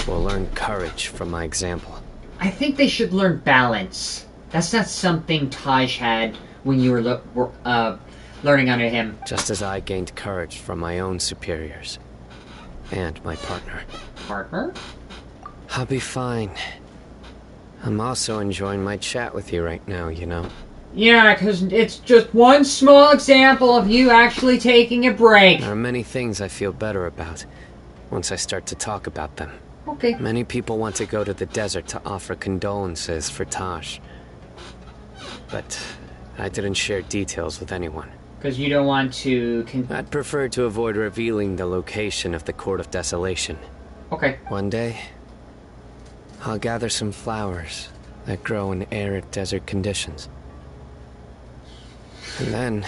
will learn courage from my example. I think they should learn balance. That's not something Taj had when you were learning under him. Just as I gained courage from my own superiors. And my partner. Partner? I'll be fine. I'm also enjoying my chat with you right now, you know. Yeah, because it's just one small example of you actually taking a break. There are many things I feel better about once I start to talk about them. Okay. Many people want to go to the desert to offer condolences for Taj. But I didn't share details with anyone. Because you don't want to... I'd prefer to avoid revealing the location of the Court of Desolation. Okay. One day, I'll gather some flowers that grow in arid desert conditions. And then,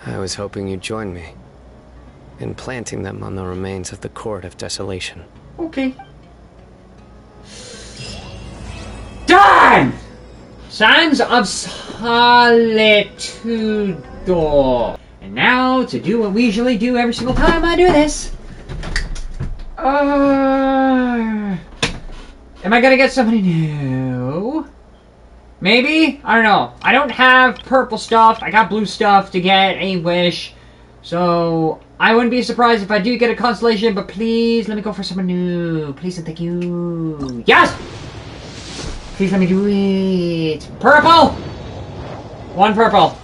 I was hoping you'd join me in planting them on the remains of the Court of Desolation. Okay. Done! Sands of Solitude. And now, to do what we usually do every single time I do this. Am I gonna get somebody new? Maybe? I don't know. I don't have purple stuff. I got blue stuff to get a wish. So, I wouldn't be surprised if I do get a constellation, but please let me go for someone new. Please and thank you. Yes! Please let me do it. Purple! One purple.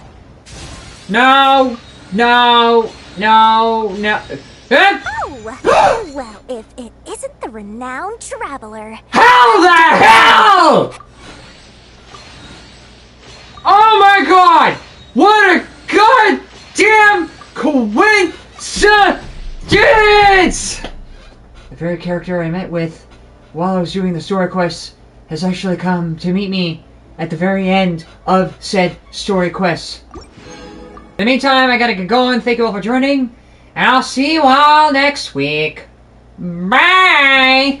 No! No! No! No! Oh, well, if it isn't the renowned traveler. How the hell?! Oh my god! What a goddamn coincidence! The very character I met with while I was doing the story quest has actually come to meet me at the very end of said story quest. In the meantime, I gotta get going. Thank you all for joining, and I'll see you all next week. Bye!